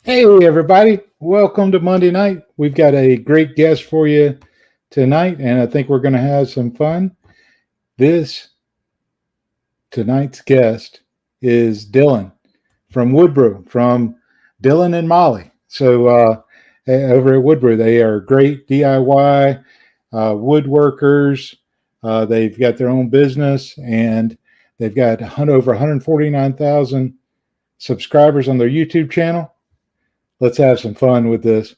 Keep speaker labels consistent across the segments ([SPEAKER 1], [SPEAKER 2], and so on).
[SPEAKER 1] Hey, everybody. Welcome to Monday night. We've got a great guest for you tonight, and I think we're going to have some fun. Tonight's guest is Dylan from Woodbrew, from Dylan and Molly. So over at Woodbrew, they are great DIY woodworkers. They've got their own business, and they've got over 149,000 subscribers on their YouTube channel. Let's have some fun with this.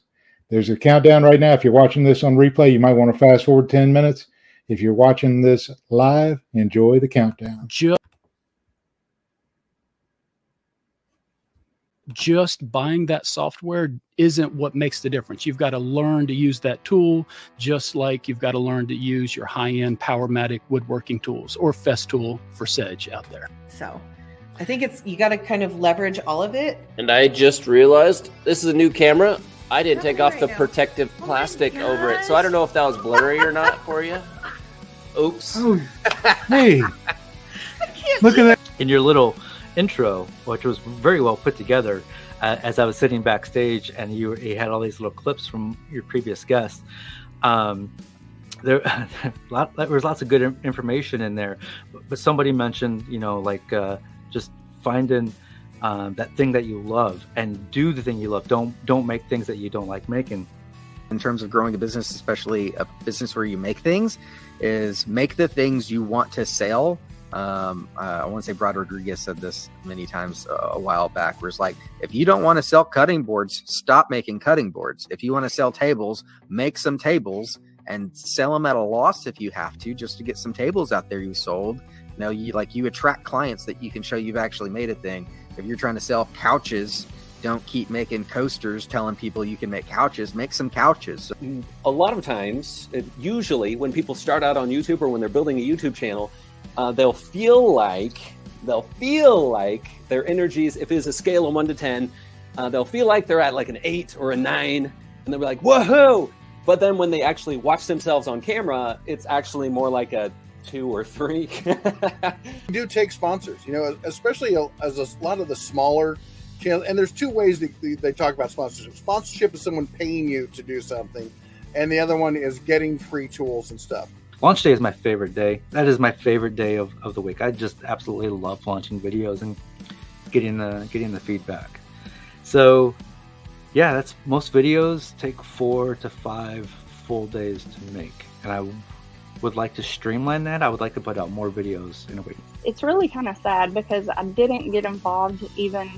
[SPEAKER 1] There's a countdown right now. If you're watching this on replay, you might want to fast forward 10 minutes. If you're watching this live, enjoy the countdown.
[SPEAKER 2] Just buying that software isn't what makes the difference. You've got to learn to use that tool, just like you've got to learn to use your high-end Powermatic woodworking tools or Festool for Sedge out there.
[SPEAKER 3] So I think you got to kind of leverage all of it.
[SPEAKER 4] And I just realized this is a new camera. I didn't take off the protective plastic over it, so I don't know if that was blurry or not for you. Oops.
[SPEAKER 1] Oh, hey, look at that.
[SPEAKER 5] In your little intro, which was very well put together, as I was sitting backstage and you had all these little clips from your previous guests, there was lots of good information in there, but somebody mentioned, just finding that thing that you love and do the thing you love. Don't make things that you don't like making.
[SPEAKER 6] In terms of growing a business, especially a business where you make things, is make the things you want to sell. I want to say Brad Rodriguez said this many times a while back, where it's like, if you don't want to sell cutting boards, stop making cutting boards. If you want to sell tables, make some tables and sell them at a loss if you have to, just to get some tables out there you sold. You attract clients that you can show you've actually made a thing. If you're trying to sell couches, don't keep making coasters telling people you can make couches. Make some couches.
[SPEAKER 4] A lot of times, usually when people start out on YouTube or when they're building a YouTube channel, they'll feel like their energies, if it's a scale of 1 to 10, they'll feel like they're at like an 8 or a 9, and they'll be like, woohoo! But then when they actually watch themselves on camera, it's actually more like a 2 or 3.
[SPEAKER 7] We do take sponsors, especially as a lot of the smaller channels. And there's 2 ways that they talk about sponsorship. Sponsorship is someone paying you to do something, and the other one is getting free tools and stuff.
[SPEAKER 5] Launch day is my favorite day. That is my favorite day of the week. I just absolutely love launching videos and getting the feedback. So yeah, that's most videos take 4 to 5 full days to make. And I would like to streamline that. I would like to put out more videos in a week.
[SPEAKER 8] It's really kind of sad because I didn't get involved even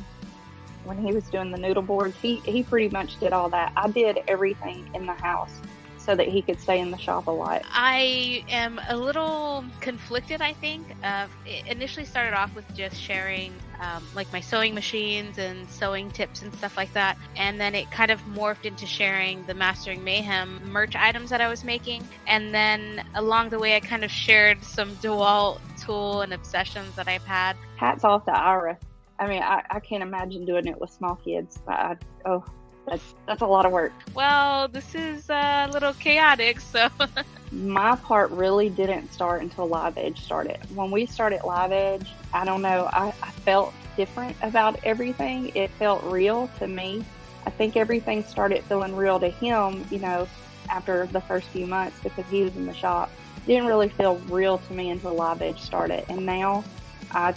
[SPEAKER 8] when he was doing the noodle boards. He pretty much did all that. I did everything in the house so that he could stay in the shop a lot.
[SPEAKER 9] I am a little conflicted, I think. It initially started off with just sharing like my sewing machines and sewing tips and stuff like that. And then it kind of morphed into sharing the Mastering Mayhem merch items that I was making. And then along the way, I kind of shared some DeWalt tool and obsessions that I've had.
[SPEAKER 8] Hats off to Ira. I mean, I can't imagine doing it with small kids. That's a lot of work.
[SPEAKER 9] Well, this is a little chaotic, so.
[SPEAKER 8] My part really didn't start until Live Edge started. When we started Live Edge, I don't know, I felt different about everything. It felt real to me. I think everything started feeling real to him, after the first few months because he was in the shop. It didn't really feel real to me until Live Edge started. And now I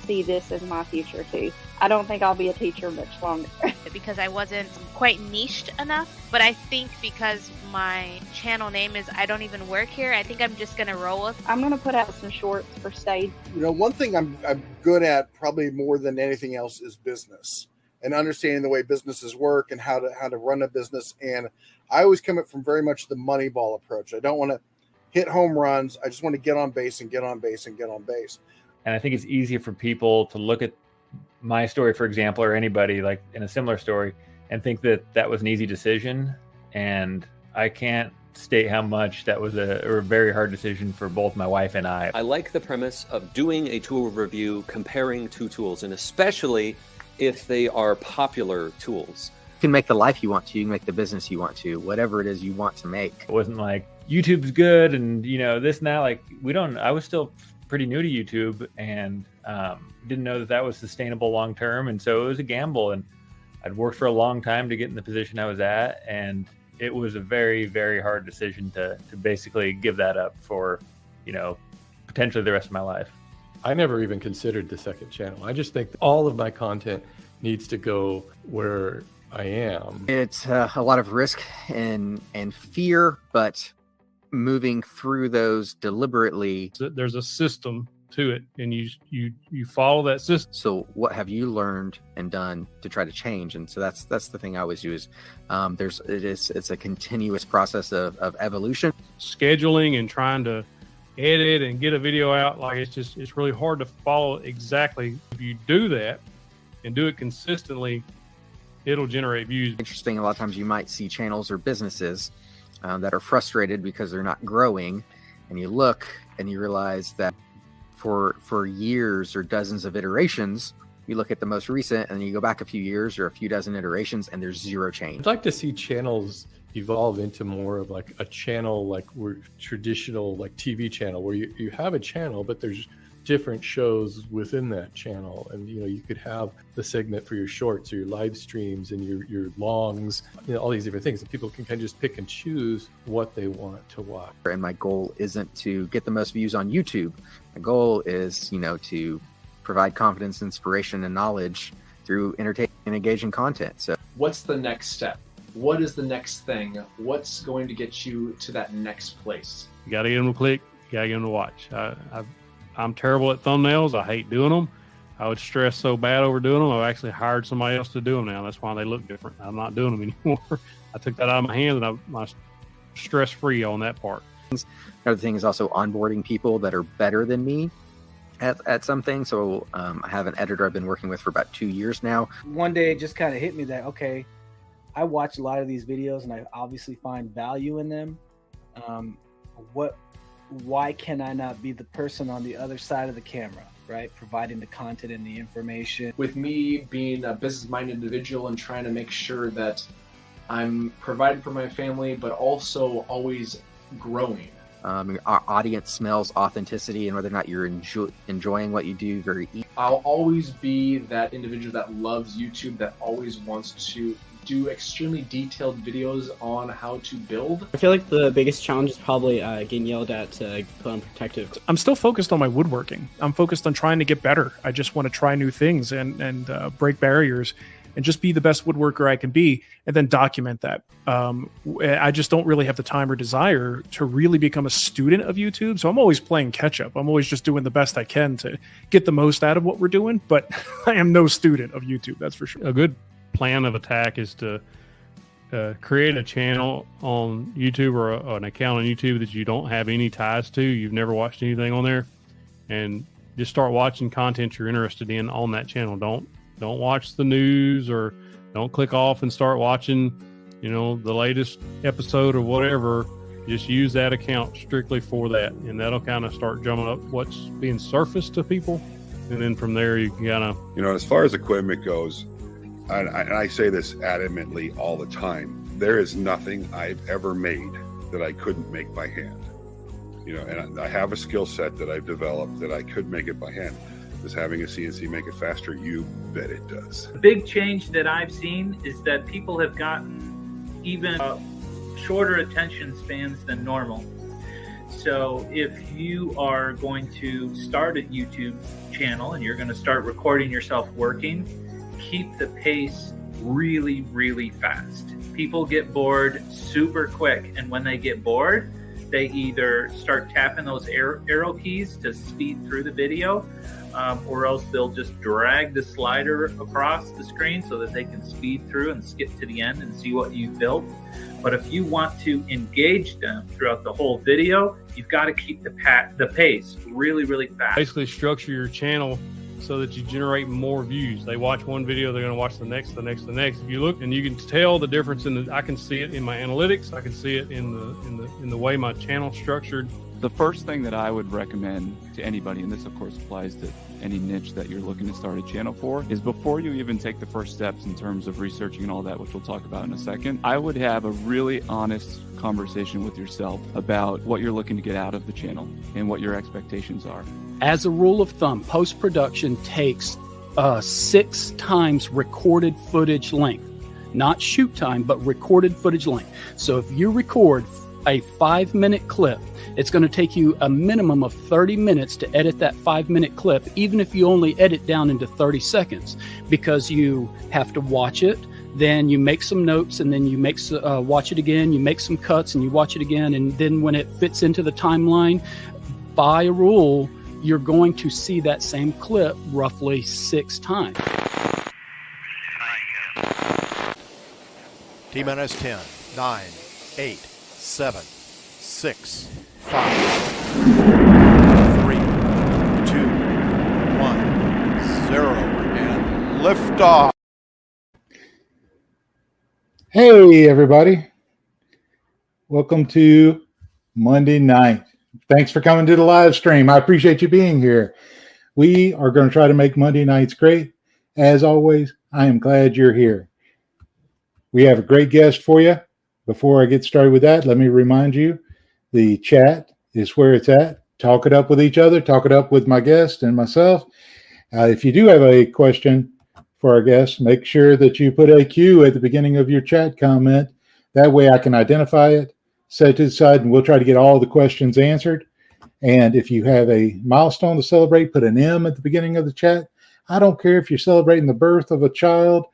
[SPEAKER 8] see this as my future too. I don't think I'll be a teacher much longer.
[SPEAKER 9] Because I wasn't quite niched enough, but I think because my channel name is I Don't Even Work Here, I think I'm just going to roll with.
[SPEAKER 8] I'm going to put out some shorts for stage.
[SPEAKER 7] One thing I'm good at probably more than anything else is business and understanding the way businesses work and how to run a business. And I always come at from very much the money ball approach. I don't want to hit home runs. I just want to get on base and get on base and get on base.
[SPEAKER 10] And I think it's easier for people to look at my story, for example, or anybody like in a similar story and think that was an easy decision. And I can't state how much that was a very hard decision for both my wife and I.
[SPEAKER 4] I like the premise of doing a tool review, comparing 2 tools, and especially if they are popular tools.
[SPEAKER 6] You can make the life you want to, you can make the business you want to, whatever it is you want to make.
[SPEAKER 10] It wasn't like YouTube's good and this and that. Like I was still pretty new to YouTube and didn't know that was sustainable long term, and so it was a gamble. And I'd worked for a long time to get in the position I was at, and it was a very, very hard decision to basically give that up for, potentially the rest of my life.
[SPEAKER 11] I never even considered the second channel. I just think all of my content needs to go where I am. It's
[SPEAKER 6] a lot of risk and fear, but moving through those deliberately.
[SPEAKER 12] There's a system to it, and you follow that system.
[SPEAKER 6] So what have you learned and done to try to change? And so that's the thing I always use. It's a continuous process of evolution.
[SPEAKER 12] Scheduling and trying to edit and get a video out, like it's really hard to follow exactly. If you do that and do it consistently, it'll generate views.
[SPEAKER 6] Interesting. A lot of times you might see channels or businesses that are frustrated because they're not growing, and you look and you realize that for years or dozens of iterations, you look at the most recent and you go back a few years or a few dozen iterations and there's zero change.
[SPEAKER 11] I'd like to see channels evolve into more of like a channel, like we're traditional like TV channel, where you have a channel, but there's different shows within that channel. And, you could have the segment for your shorts or your live streams and your longs, all these different things. And people can kind of just pick and choose what they want to watch.
[SPEAKER 6] And my goal isn't to get the most views on YouTube. My goal is, to provide confidence, inspiration, and knowledge through entertaining and engaging content. So
[SPEAKER 13] what's the next step? What is the next thing? What's going to get you to that next place?
[SPEAKER 12] You got to get them to click. You got to get them to watch. I'm terrible at thumbnails. I hate doing them. I would stress so bad over doing them. I've actually hired somebody else to do them now. That's why they look different. I'm not doing them anymore. I took that out of my hands, and I'm stress-free on that part.
[SPEAKER 6] Another thing is also onboarding people that are better than me at something. So I have an editor I've been working with for about 2 years now.
[SPEAKER 14] One day it just kind of hit me that, okay, I watch a lot of these videos and I obviously find value in them. Why can I not be the person on the other side of the camera, right? Providing the content and the information.
[SPEAKER 13] With me being a business-minded individual and trying to make sure that I'm providing for my family, but also always growing.
[SPEAKER 6] Our audience smells authenticity, and whether or not you're enjoying what you do very easy.
[SPEAKER 13] I'll always be that individual that loves YouTube, that always wants to do extremely detailed videos on how to build.
[SPEAKER 15] I feel like the biggest challenge is probably getting yelled at to put on protective.
[SPEAKER 2] I'm still focused on my woodworking. I'm focused on trying to get better. I just want to try new things and break barriers and just be the best woodworker I can be, and then document that. I just don't really have the time or desire to really become a student of YouTube. So I'm always playing catch up. I'm always just doing the best I can to get the most out of what we're doing, but I am no student of YouTube, that's for sure.
[SPEAKER 12] A good plan of attack is to create a channel on YouTube or an account on YouTube that you don't have any ties to. You've never watched anything on there, and just start watching content you're interested in on that channel. Don't watch the news, or don't click off and start watching, the latest episode or whatever. Just use that account strictly for that, and that'll kind of start drumming up what's being surfaced to people. And then from there, you can kind of...
[SPEAKER 16] as far as equipment goes, and I say this adamantly all the time, there is nothing I've ever made that I couldn't make by hand. And I have a skill set that I've developed that I could make it by hand. Does having a CNC make it faster? You bet it does.
[SPEAKER 17] The big change that I've seen is that people have gotten even shorter attention spans than normal. So if you are going to start a YouTube channel and you're going to start recording yourself working, keep the pace really, really fast. People get bored super quick, and when they get bored, they either start tapping those arrow keys to speed through the video, or else they'll just drag the slider across the screen so that they can speed through and skip to the end and see what you've built. But if you want to engage them throughout the whole video, you've got to keep the pace really, really fast.
[SPEAKER 12] Basically structure your channel so that you generate more views. They watch one video, they're going to watch the next, the next, the next. If you look, and you can tell the difference I can see it in my analytics. I can see it in the way my channel's structured.
[SPEAKER 18] The first thing that I would recommend to anybody, and this of course applies to any niche that you're looking to start a channel for, is before you even take the first steps in terms of researching and all that, which we'll talk about in a second, I would have a really honest conversation with yourself about what you're looking to get out of the channel and what your expectations are.
[SPEAKER 2] As a rule of thumb, post-production takes 6 times recorded footage length, not shoot time, but recorded footage length. So if you record a 5-minute clip, it's going to take you a minimum of 30 minutes to edit that 5-minute clip, even if you only edit down into 30 seconds, because you have to watch it, then you make some notes, and then you watch it again, you make some cuts, and you watch it again, and then when it fits into the timeline, by a rule, you're going to see that same clip roughly 6 times.
[SPEAKER 19] T-minus 10, 9, 8, 7, 6, 5, 3, 2, 1, 0, and liftoff.
[SPEAKER 1] Hey, everybody. Welcome to Monday night. Thanks for coming to the live stream. I appreciate you being here. We are going to try to make Monday nights great. As always, I am glad you're here. We have a great guest for you. Before I get started with that, let me remind you, the chat is where it's at. Talk it up with each other. Talk it up with my guest and myself. If you do have a question for our guest, make sure that you put a Q at the beginning of your chat comment. That way I can identify it, set it to the side, and we'll try to get all the questions answered. And if you have a milestone to celebrate, put an M at the beginning of the chat. I don't care if you're celebrating the birth of a child,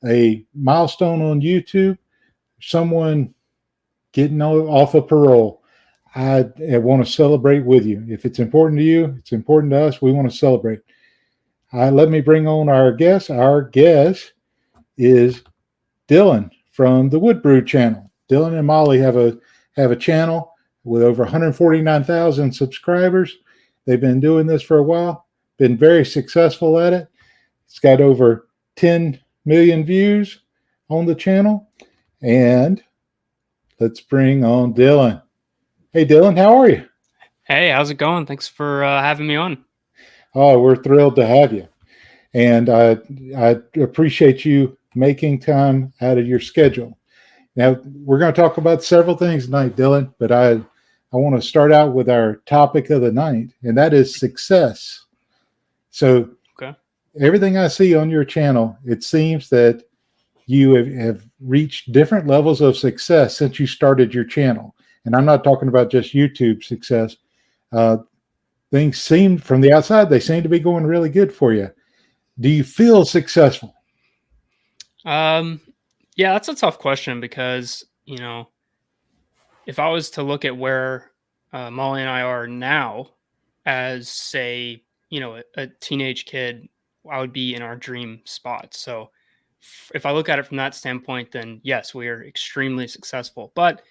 [SPEAKER 1] a milestone on YouTube, someone getting off of parole. I want to celebrate with you. If it's important to you, it's important to us. We want to celebrate. Let me bring on our guest. Our guest is Dylan from the Woodbrew channel. Dylan and Molly have a channel with over 149,000 subscribers. They've been doing this for a while, been very successful at it. It's got over 10 million views on the channel. And let's bring on Dylan. Hey, Dylan, how are you?
[SPEAKER 20] Hey, how's it going? Thanks for having me on.
[SPEAKER 1] Oh, we're thrilled to have you. And I appreciate you making time out of your schedule. Now, we're going to talk about several things tonight, Dylan, but I want to start out with our topic of the night, and that is success. So everything I see on your channel, it seems that you have reached different levels of success since you started your channel. And I'm not talking about just YouTube success. Things seem, from the outside, they seem to be going really good for you. Do you feel successful?
[SPEAKER 20] Yeah, that's a tough question because, if I was to look at where Molly and I are now as, say, a teenage kid, I would be in our dream spot. So if I look at it from that standpoint, then yes, we are extremely successful. But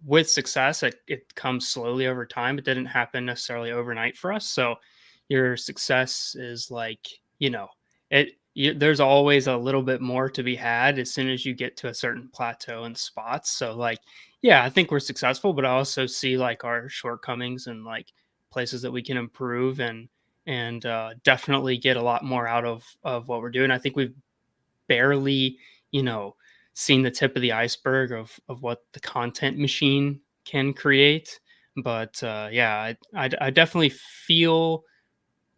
[SPEAKER 20] with success, it comes slowly over time. It didn't happen necessarily overnight for us. So your success is like, there's always a little bit more to be had as soon as you get to a certain plateau and spots. So like, yeah, I think we're successful, but I also see like our shortcomings and like places that we can improve and definitely get a lot more out of what we're doing. I think we've barely, seen the tip of the iceberg of what the content machine can create. But yeah, I definitely feel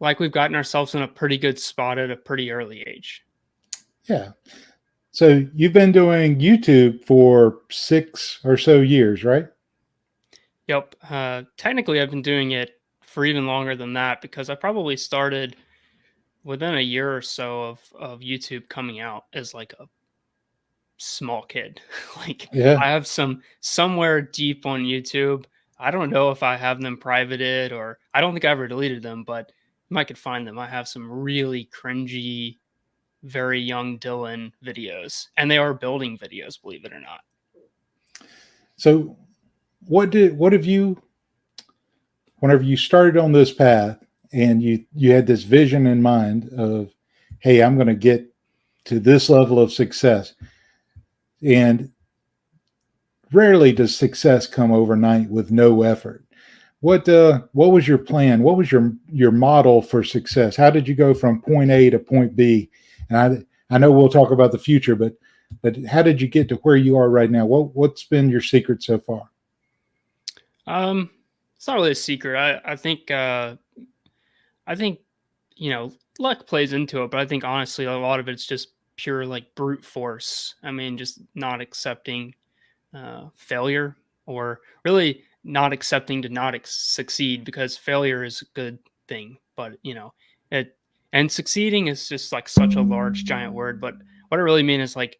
[SPEAKER 20] like we've gotten ourselves in a pretty good spot at a pretty early age.
[SPEAKER 1] Yeah. So you've been doing YouTube for 6 or so years, right?
[SPEAKER 20] Yep. Technically, I've been doing it for even longer than that because I probably started within a year or so of YouTube coming out as like a small kid. Like I have somewhere deep on YouTube. I don't know if I have them privated or I don't think I ever deleted them, but you might could find them. I have some really cringy, very young Dylan videos, and they are building videos, believe it or not.
[SPEAKER 1] So what have you, whenever you started on this path and you had this vision in mind of, hey, I'm going to get to this level of success, and rarely does success come overnight with no effort. What was your plan? What was your model for success? How did you go from point A to point B? And I know we'll talk about the future, but how did you get to where you are right now? What's been your secret so far?
[SPEAKER 20] It's not really a secret. I think luck plays into it, but I think honestly a lot of it's just pure like brute force. I mean, just not accepting failure, or really not accepting to not succeed, because failure is a good thing, but it and succeeding is just like such a large giant word. But what I really mean is like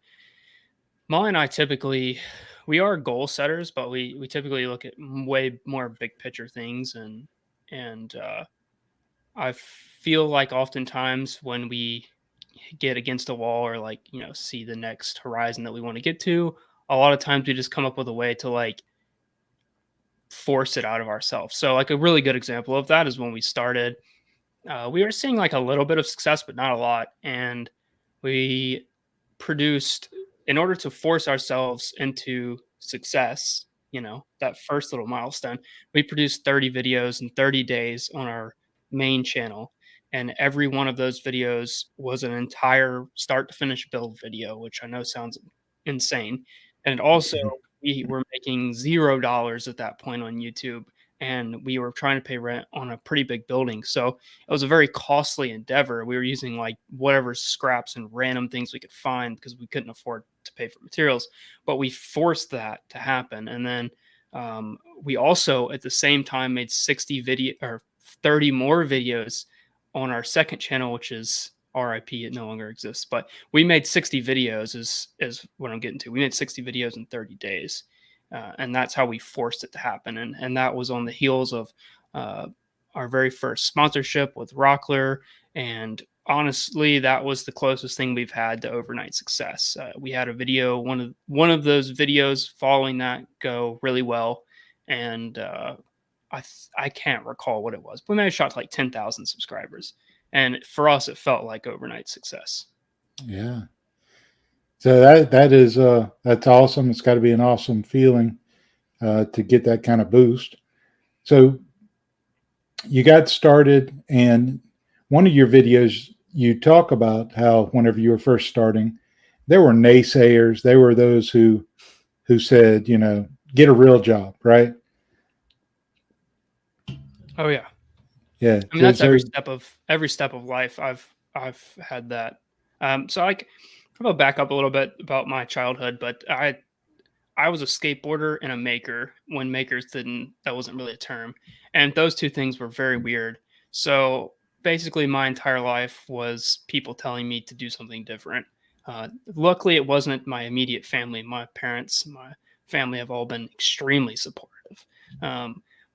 [SPEAKER 20] Molly and I typically, we are goal setters, but we typically look at way more big picture things, and I feel like oftentimes when we get against a wall, or like see the next horizon that we want to get to, a lot of times we just come up with a way to like force it out of ourselves. So like a really good example of that is when we started, we were seeing like a little bit of success, but not a lot. And we produced, in order to force ourselves into success, that first little milestone, we produced 30 videos in 30 days on our main channel. And every one of those videos was an entire start to finish build video, which I know sounds insane. And also, we were making $0 at that point on YouTube, and we were trying to pay rent on a pretty big building. So it was a very costly endeavor. We were using like whatever scraps and random things we could find because we couldn't afford to pay for materials, but we forced that to happen. And then we also at the same time made 30 more videos on our second channel, which is RIP, it no longer exists, but we made 60 videos is what I'm getting to. We made 60 videos in 30 days. And that's how we forced it to happen. And that was on the heels of our very first sponsorship with Rockler. And honestly, that was the closest thing we've had to overnight success. We had a video, one of those videos following that go really well. And I can't recall what it was, but we may have shot to like 10,000 subscribers. And for us, it felt like overnight success.
[SPEAKER 1] Yeah. So that is that's awesome. It's got to be an awesome feeling to get that kind of boost. So you got started, and one of your videos you talk about how whenever you were first starting, there were naysayers. They were those who said, get a real job, right?
[SPEAKER 20] Oh yeah.
[SPEAKER 1] Yeah.
[SPEAKER 20] I mean, that's every step of life. I've had that. So I'm gonna back up a little bit about my childhood, but I was a skateboarder and a maker when that wasn't really a term. And those two things were very weird. So basically my entire life was people telling me to do something different. Luckily it wasn't my immediate family. My parents, my family have all been extremely supportive.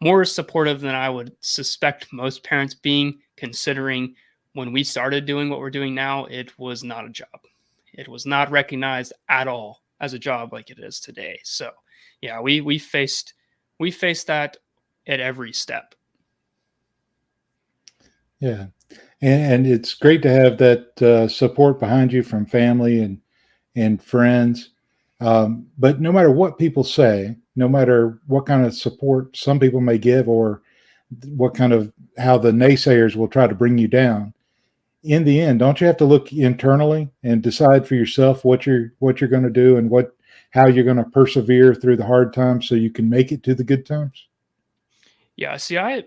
[SPEAKER 20] More supportive than I would suspect most parents being, considering when we started doing what we're doing now, it was not a job. It was not recognized at all as a job like it is today. So yeah, we faced that at every step.
[SPEAKER 1] Yeah. And it's great to have that support behind you from family and friends. But no matter what people say, no matter what kind of support some people may give, or how the naysayers will try to bring you down, in the end, don't you have to look internally and decide for yourself what you're going to do and how you're going to persevere through the hard times so you can make it to the good times?
[SPEAKER 20] Yeah. See, I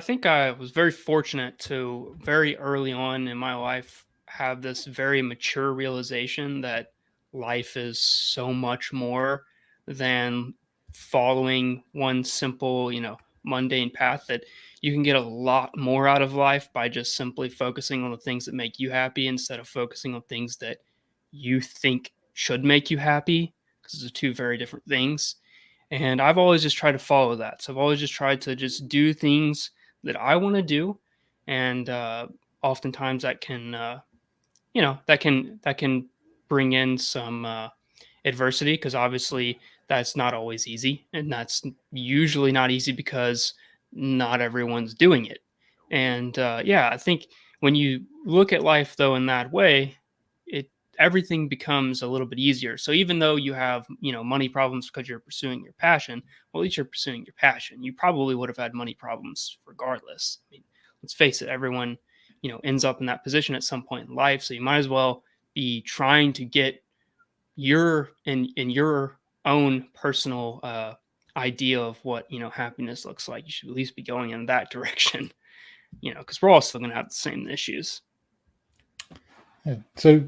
[SPEAKER 20] think I was very fortunate to very early on in my life have this very mature realization that life is so much more than following one simple, mundane path, that you can get a lot more out of life by just simply focusing on the things that make you happy instead of focusing on things that you think should make you happy, because they're two very different things. And I've always just tried to follow that. So I've always just tried to just do things that I want to do. And oftentimes that can, that can bring in some adversity, because obviously that's not always easy. And that's usually not easy because not everyone's doing it. And I think when you look at life though in that way, everything becomes a little bit easier. So even though you have, money problems because you're pursuing your passion, well, at least you're pursuing your passion. You probably would have had money problems regardless. I mean, let's face it, everyone, ends up in that position at some point in life. So you might as well be trying to get in your own personal idea of what, happiness looks like. You should at least be going in that direction. because we're all still going to have the same issues.
[SPEAKER 1] Yeah. So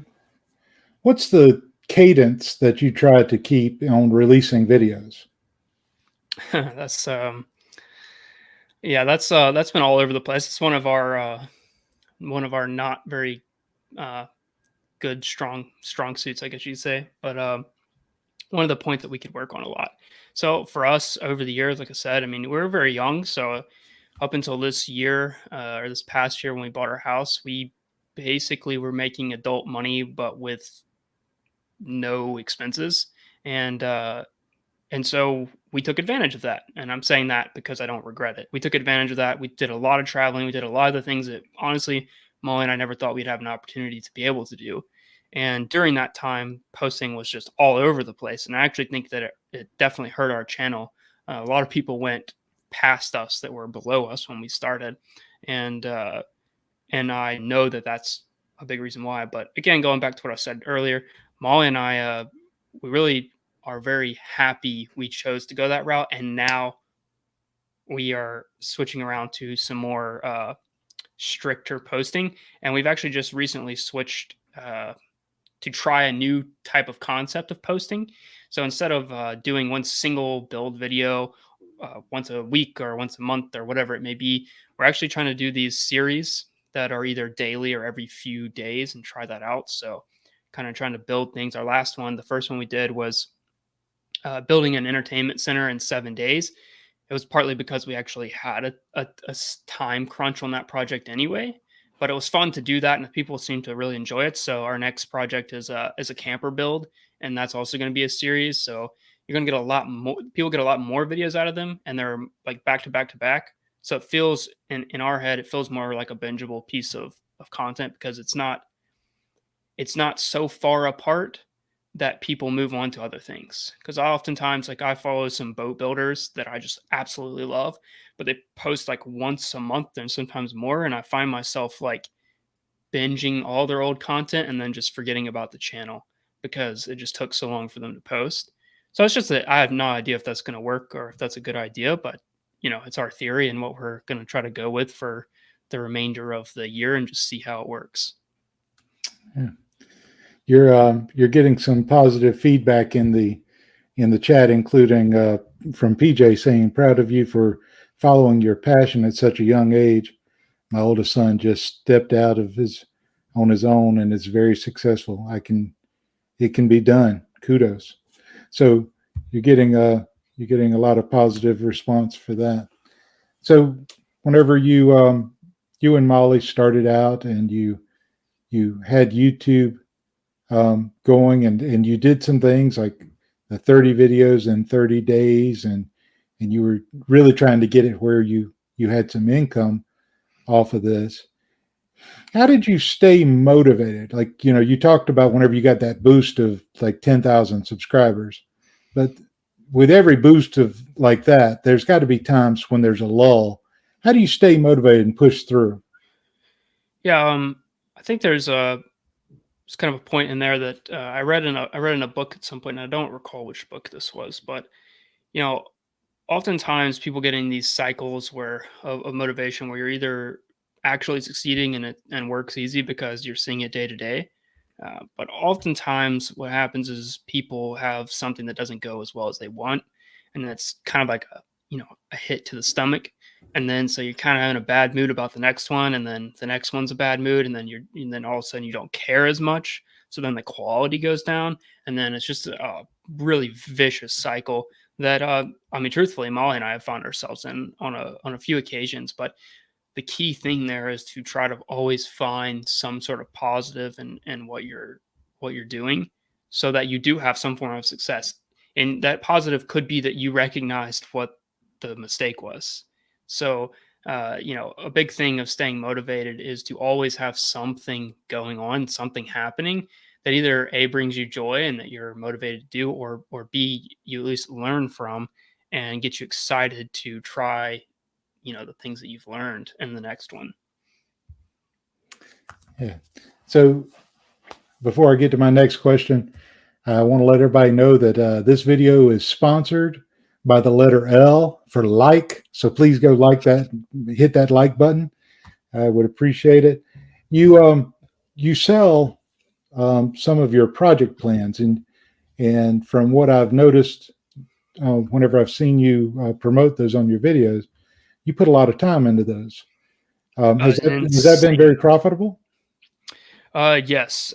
[SPEAKER 1] what's the cadence that you try to keep on releasing videos?
[SPEAKER 20] That's been all over the place. It's one of our not very good strong suits, I guess you'd say, but one of the points that we could work on a lot. So for us over the years, like I said, I mean, we were very young, so up until this year or this past year when we bought our house, we basically were making adult money but with no expenses, and so we took advantage of that. And I'm saying that because I don't regret it. We took advantage of that. We did a lot of traveling. We did a lot of the things that honestly, Molly and I never thought we'd have an opportunity to be able to do. And during that time, posting was just all over the place. And I actually think that it definitely hurt our channel. A lot of people went past us that were below us when we started. And I know that that's a big reason why. But again, going back to what I said earlier, Molly and I, we really are very happy we chose to go that route. And now we are switching around to some more stricter posting. And we've actually just recently switched to try a new type of concept of posting. So instead of doing one single build video once a week or once a month or whatever it may be, we're actually trying to do these series that are either daily or every few days and try that out. So kind of trying to build things. Our last one, the first one we did was building an entertainment center in 7 days. It was partly because we actually had a time crunch on that project anyway, but it was fun to do that, and people seem to really enjoy it. So our next project is a camper build, and that's also going to be a series. So you're going to get a lot more. People get a lot more videos out of them, and they're like back to back to back. So it feels in our head, it feels more like a bingeable piece of content because it's not so far apart that people move on to other things. Because oftentimes, like I follow some boat builders that I just absolutely love, but they post like once a month and sometimes more. And I find myself like binging all their old content and then just forgetting about the channel because it just took so long for them to post. So it's just that I have no idea if that's going to work or if that's a good idea, but it's our theory and what we're going to try to go with for the remainder of the year and just see how it works.
[SPEAKER 1] Yeah. You're getting some positive feedback in the chat, including from PJ saying, "Proud of you for following your passion at such a young age. My oldest son just stepped out on his own and is very successful. It can be done. Kudos." So you're getting a lot of positive response for that. So whenever you and Molly started out and you had YouTube going and you did some things like the 30 videos in 30 days and you were really trying to get it where you had some income off of this. How did you stay motivated? Like, you talked about whenever you got that boost of like 10,000 subscribers, but with every boost of like that, there's got to be times when there's a lull. How do you stay motivated and push through?
[SPEAKER 20] Yeah. I think there's kind of a point in there that I read in a book at some point, and I don't recall which book this was, but oftentimes people get in these cycles of motivation where you're either actually succeeding and works easy because you're seeing it day to day, but oftentimes what happens is people have something that doesn't go as well as they want, and that's kind of like a hit to the stomach. And then so you're kind of in a bad mood about the next one, and then the next one's a bad mood, and then all of a sudden you don't care as much. So then the quality goes down, and then it's just a really vicious cycle that truthfully, Molly and I have found ourselves in on a few occasions. But the key thing there is to try to always find some sort of positive in what you're doing, so that you do have some form of success. And that positive could be that you recognized what the mistake was. So, a big thing of staying motivated is to always have something going on, something happening that either A, brings you joy and that you're motivated to do, or B, you at least learn from and get you excited to try, the things that you've learned in the next one.
[SPEAKER 1] Yeah. So before I get to my next question, I want to let everybody know that this video is sponsored by the letter L for like. So please go like that, hit that like button. I would appreciate it. You sell some of your project plans, and from what I've noticed, whenever I've seen you promote those on your videos, you put a lot of time into those. Has that been very profitable?
[SPEAKER 20] Yes.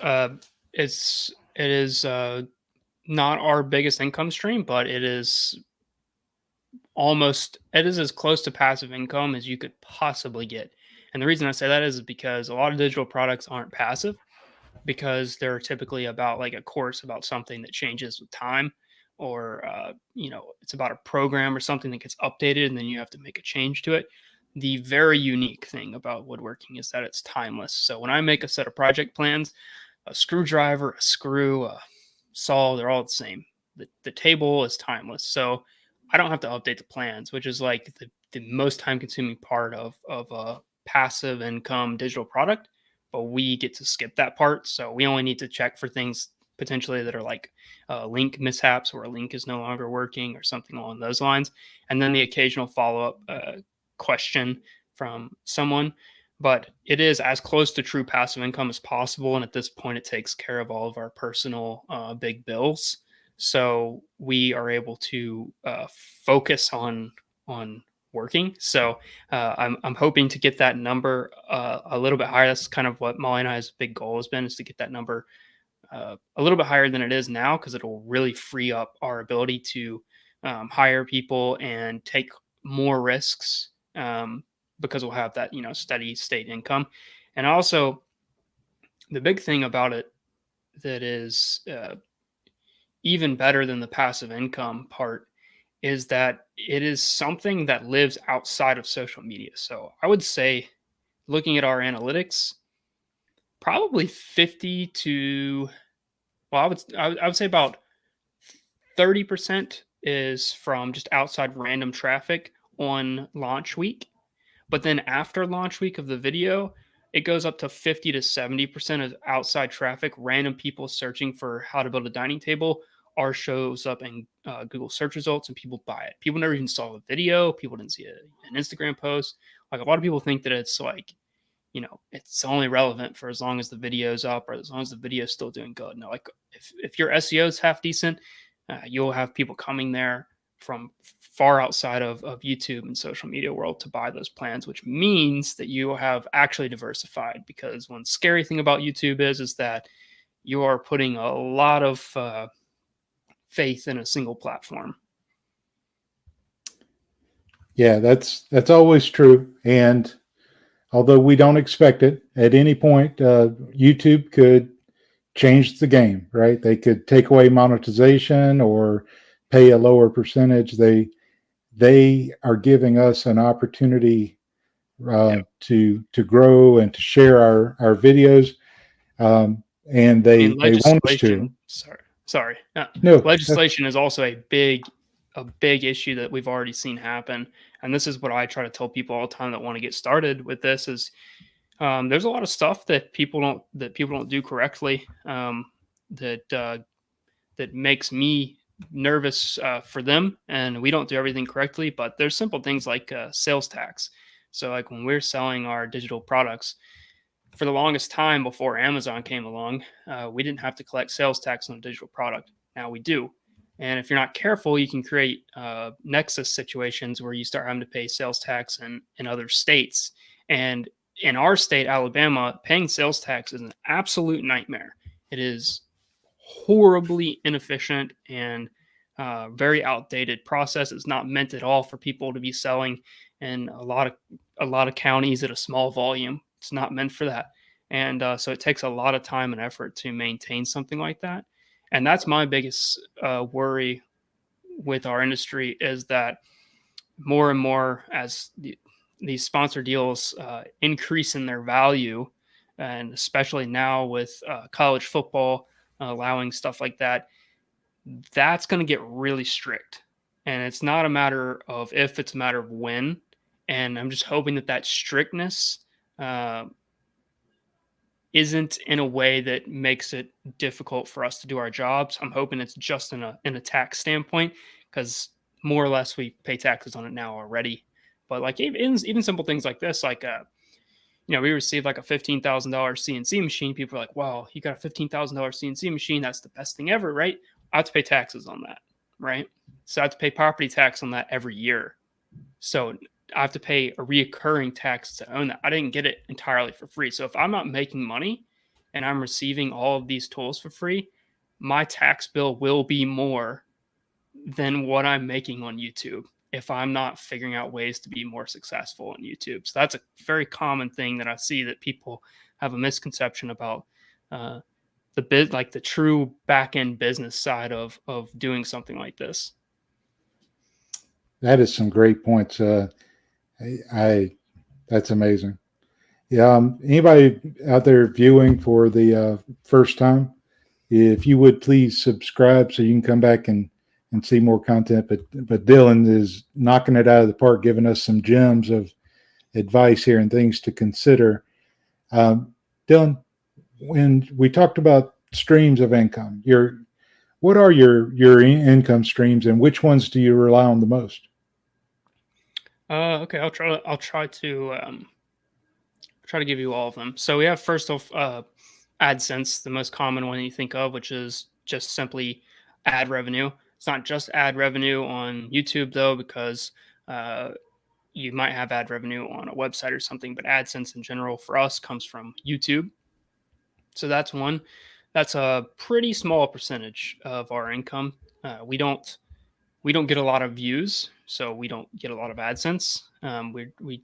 [SPEAKER 20] It is not our biggest income stream, but it is as close to passive income as you could possibly get. And the reason I say that is because a lot of digital products aren't passive, because they're typically about like a course about something that changes with time, or it's about a program or something that gets updated and then you have to make a change to it. The very unique thing about woodworking is that it's timeless. So when I make a set of project plans, a screwdriver, a screw, a saw, they're all the same. The table is timeless. So I don't have to update the plans, which is like the most time consuming part of a passive income digital product. But we get to skip that part. So we only need to check for things potentially that are like link mishaps, where a link is no longer working or something along those lines. And then the occasional follow-up question from someone. But it is as close to true passive income as possible. And at this point, it takes care of all of our personal big bills. So we are able to focus on working. So I'm hoping to get that number a little bit higher. That's kind of what Molly and I's big goal has been, is to get that number a little bit higher than it is now, because it'll really free up our ability to hire people and take more risks, because we'll have that steady state income. And also, the big thing about it that is even better than the passive income part is that it is something that lives outside of social media. So I would say, looking at our analytics, probably 50 to, well, I would say about 30% is from just outside random traffic on launch week. But then after launch week of the video, it goes up to 50 to 70% of outside traffic, random people searching for how to build a dining table. Our shows up in Google search results and people buy it. People never even saw the video. People didn't see an Instagram post. Like, a lot of people think that it's like, it's only relevant for as long as the video's up, or as long as the video's still doing good. No, like if your SEO is half decent, you'll have people coming there from far outside of YouTube and social media world to buy those plans, which means that you have actually diversified. Because one scary thing about YouTube is that you are putting a lot of faith in a single platform.
[SPEAKER 1] Yeah, that's always true. And although we don't expect it, at any point, YouTube could change the game, right? They could take away monetization or pay a lower percentage. They are giving us an opportunity to grow and to share our videos, and they want us to.
[SPEAKER 20] Sorry.
[SPEAKER 1] No,
[SPEAKER 20] legislation is also a big issue that we've already seen happen. And this is what I try to tell people all the time that want to get started with this is, there's a lot of stuff that people don't do correctly, that makes me nervous for them, and we don't do everything correctly. But there's simple things like sales tax. So like when we're selling our digital products, for the longest time before Amazon came along, we didn't have to collect sales tax on a digital product. Now we do. And if you're not careful, you can create nexus situations where you start having to pay sales tax in other states. And in our state, Alabama, paying sales tax is an absolute nightmare. It is horribly inefficient and very outdated process. It's not meant at all for people to be selling in a lot of counties at a small volume. It's not meant for that. And so it takes a lot of time and effort to maintain something like that. And that's my biggest worry with our industry, is that more and more, as these sponsor deals increase in their value, and especially now with college football allowing stuff like that, that's going to get really strict. And it's not a matter of if, it's a matter of when. And I'm just hoping that strictness isn't in a way that makes it difficult for us to do our jobs. I'm hoping it's just in a tax standpoint, because more or less we pay taxes on it now already. But like even simple things like this, like we received like a $15,000 CNC machine. People are like, wow, you got a $15,000 CNC machine. That's the best thing ever, right? I have to pay taxes on that, right? So I have to pay property tax on that every year. So I have to pay a reoccurring tax to own that. I didn't get it entirely for free. So if I'm not making money and I'm receiving all of these tools for free, my tax bill will be more than what I'm making on YouTube if I'm not figuring out ways to be more successful on YouTube. So that's a very common thing that I see, that people have a misconception about the true back end business side of doing something like this.
[SPEAKER 1] That is some great points. That's amazing. Yeah. Anybody out there viewing for the first time, if you would please subscribe so you can come back and see more content. But Dylan is knocking it out of the park, giving us some gems of advice here and things to consider. Dylan, when we talked about streams of income, what are your income streams, and which ones do you rely on the most?
[SPEAKER 20] Okay, I'll try to give you all of them. So we have first off AdSense, the most common one you think of, which is just simply ad revenue. It's not just ad revenue on YouTube though, because you might have ad revenue on a website or something, but AdSense in general for us comes from YouTube. So that's one. That's a pretty small percentage of our income. We don't get a lot of views, so we don't get a lot of AdSense. We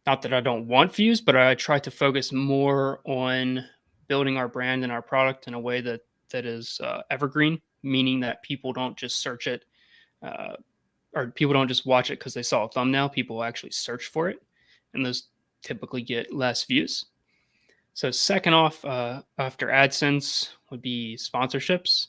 [SPEAKER 20] not that I don't want views, but I try to focus more on building our brand and our product in a way that is evergreen, meaning that people don't just search it or people don't just watch it because they saw a thumbnail. People actually search for it, and those typically get less views. So second off, after AdSense would be sponsorships.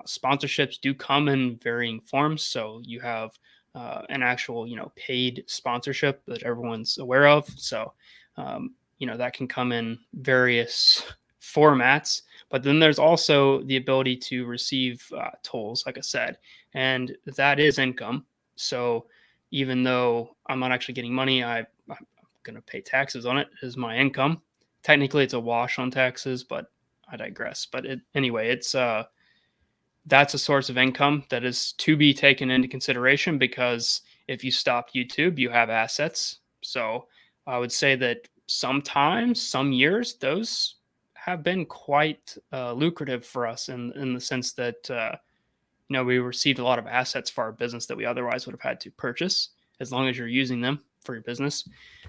[SPEAKER 20] Sponsorships do come in varying forms. So you have an actual, paid sponsorship that everyone's aware of. So, that can come in various formats. But then there's also the ability to receive tolls, like I said, and that is income. So even though I'm not actually getting money, I'm going to pay taxes on it as my income. Technically, it's a wash on taxes, but I digress. But it's that's a source of income that is to be taken into consideration, because if you stop YouTube, you have assets. So I would say that sometimes, some years, those have been quite lucrative for us in the sense that, we received a lot of assets for our business that we otherwise would have had to purchase, as long as you're using them for your business.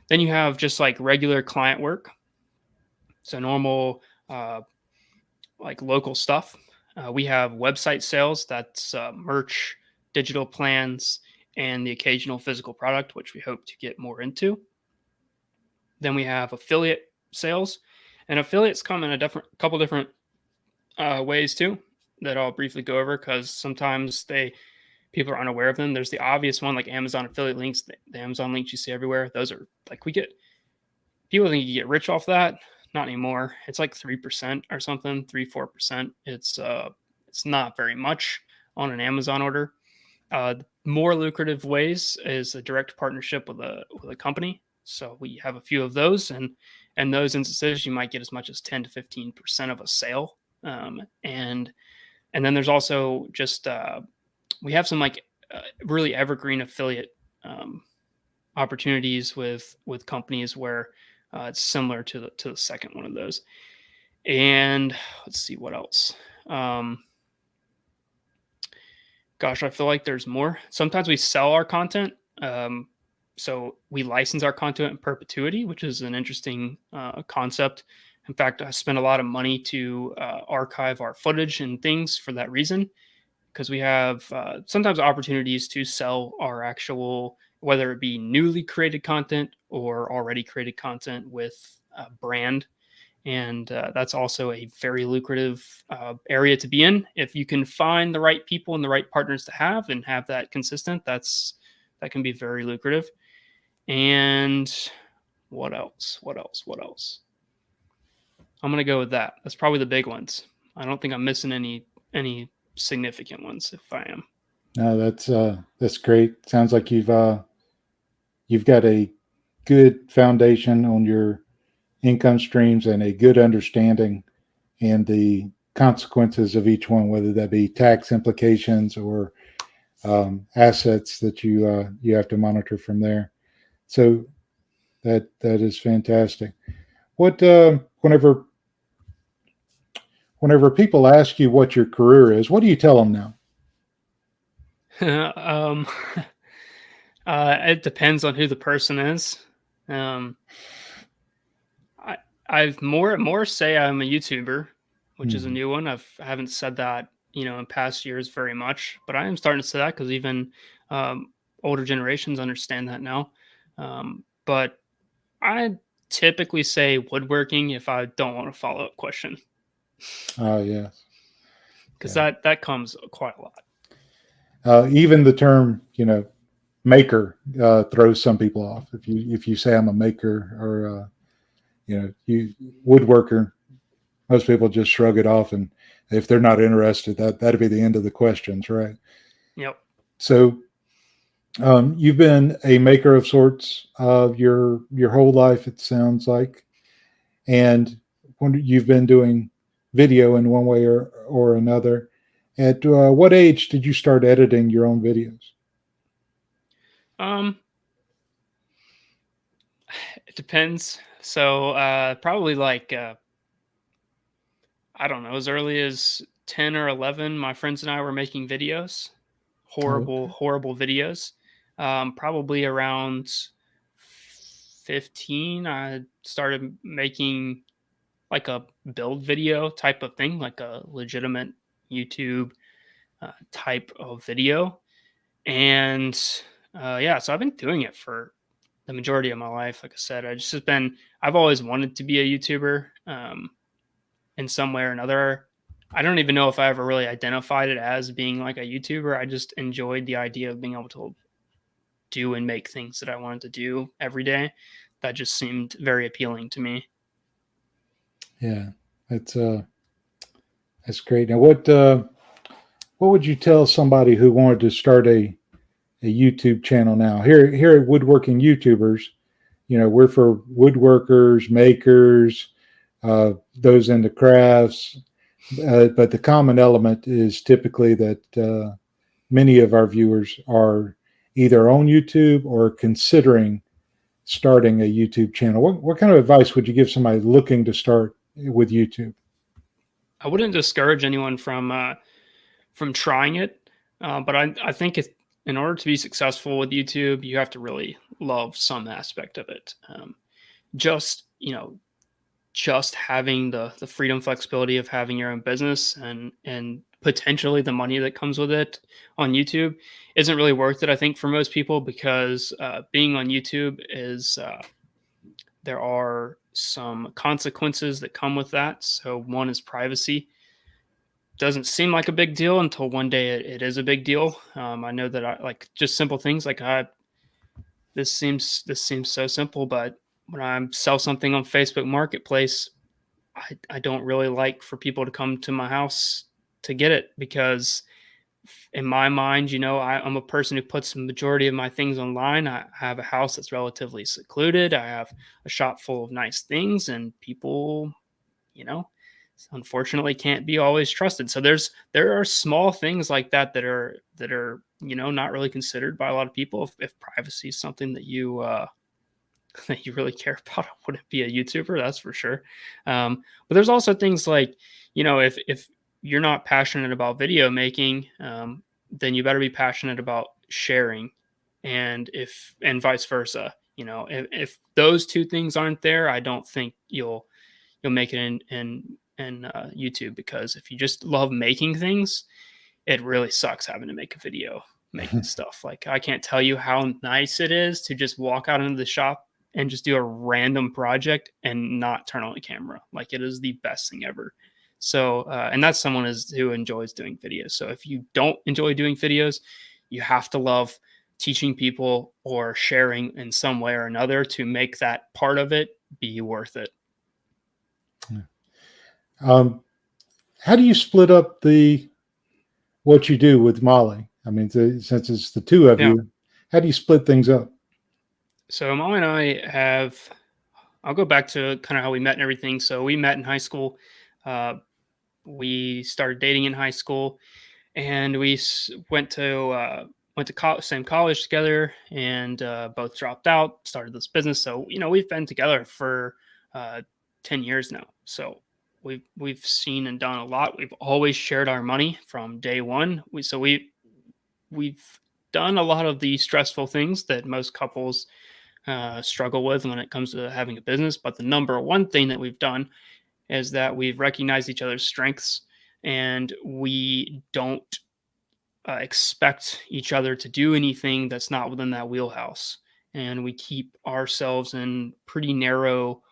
[SPEAKER 20] Then you have just like regular client work. So normal, like local stuff. We have website sales, that's merch, digital plans, and the occasional physical product, which we hope to get more into. Then we have affiliate sales, and affiliates come in a couple different ways too, that I'll briefly go over, because sometimes people are unaware of them. There's the obvious one, like Amazon affiliate links, the Amazon links you see everywhere. Those are like, people think you get rich off that. Not anymore. It's like 3% or something, 3-4%. It's not very much on an Amazon order. More lucrative ways is a direct partnership with a company. So we have a few of those, and those instances you might get as much as 10 to 15% of a sale. And then there's also just we have some like really evergreen affiliate opportunities with companies where it's similar to the second one of those. And let's see what else. Gosh, I feel like there's more. Sometimes we sell our content. So we license our content in perpetuity, which is an interesting concept. In fact, I spend a lot of money to archive our footage and things for that reason, because we have sometimes opportunities to sell our actual, whether it be newly created content or already created content with a brand. And that's also a very lucrative area to be in. If you can find the right people and the right partners to have and have that consistent, that can be very lucrative. And what else? I'm going to go with that. That's probably the big ones. I don't think I'm missing any significant ones. If I am.
[SPEAKER 1] No, that's great. Sounds like you've got a good foundation on your income streams and a good understanding and the consequences of each one, whether that be tax implications or assets that you have to monitor from there. So that is fantastic. What whenever people ask you what your career is, what do you tell them now?
[SPEAKER 20] It depends on who the person is. I've more say I'm a YouTuber, which is a new one. I haven't said that, in past years very much, but I am starting to say that because even older generations understand that now. But I typically say woodworking if I don't want a follow-up question.
[SPEAKER 1] Oh, yes.
[SPEAKER 20] Because that comes quite a lot.
[SPEAKER 1] Even the term, maker throws some people off. If you say I'm a maker or you woodworker, most people just shrug it off, and if they're not interested, that'd be the end of the questions, right?
[SPEAKER 20] Yep.
[SPEAKER 1] So you've been a maker of sorts your whole life, it sounds like, and when you've been doing video in one way or another. At what age did you start editing your own videos?
[SPEAKER 20] It depends. So probably like I don't know, as early as 10 or 11, my friends and I were making videos. Horrible videos. Probably around 15, I started making like a build video type of thing, like a legitimate YouTube type of video. And so I've been doing it for the majority of my life. Like I said, I've always wanted to be a YouTuber in some way or another. I don't even know if I ever really identified it as being like a YouTuber. I just enjoyed the idea of being able to do and make things that I wanted to do every day. That just seemed very appealing to me.
[SPEAKER 1] Yeah, that's great. Now, what would you tell somebody who wanted to start a YouTube channel now? Here at Woodworking YouTubers, we're for woodworkers, makers, those into crafts, but the common element is typically that many of our viewers are either on YouTube or considering starting a YouTube channel. What kind of advice would you give somebody looking to start with YouTube?
[SPEAKER 20] I wouldn't discourage anyone from trying it, but I think in order to be successful with YouTube, you have to really love some aspect of it. Just having the freedom, flexibility of having your own business and potentially the money that comes with it on YouTube isn't really worth it, I think, for most people, because being on YouTube is there are some consequences that come with that. So one is privacy. Doesn't seem like a big deal until one day it is a big deal. I know that I like just simple things like this seems so simple, but when I sell something on Facebook Marketplace, I don't really like for people to come to my house to get it, because in my mind, I'm a person who puts the majority of my things online. I have a house that's relatively secluded. I have a shop full of nice things, and people, unfortunately can't be always trusted. So there are small things like that that are not really considered by a lot of people. If privacy is something that you that you really care about, I wouldn't be a YouTuber, that's for sure. But there's also things like, if you're not passionate about video making, then you better be passionate about sharing, and vice versa. If those two things aren't there, I don't think you'll make it in YouTube, because if you just love making things, it really sucks having to make a video making stuff. Like, I can't tell you how nice it is to just walk out into the shop and just do a random project and not turn on the camera. Like, it is the best thing ever. So, and that's someone who enjoys doing videos. So if you don't enjoy doing videos, you have to love teaching people or sharing in some way or another to make that part of it be worth it.
[SPEAKER 1] How do you split up what you do with Molly? I mean, since it's the two of you, how do you split things up?
[SPEAKER 20] So Molly and I have I'll go back to kind of how we met and everything. So we met in high school. We started dating in high school, and we went to same college together, and both dropped out. Started this business. So we've been together for 10 years now. So we've seen and done a lot. We've always shared our money from day one. We've done a lot of the stressful things that most couples struggle with when it comes to having a business. But the number one thing that we've done is that we've recognized each other's strengths, and we don't expect each other to do anything that's not within that wheelhouse. And we keep ourselves in pretty narrow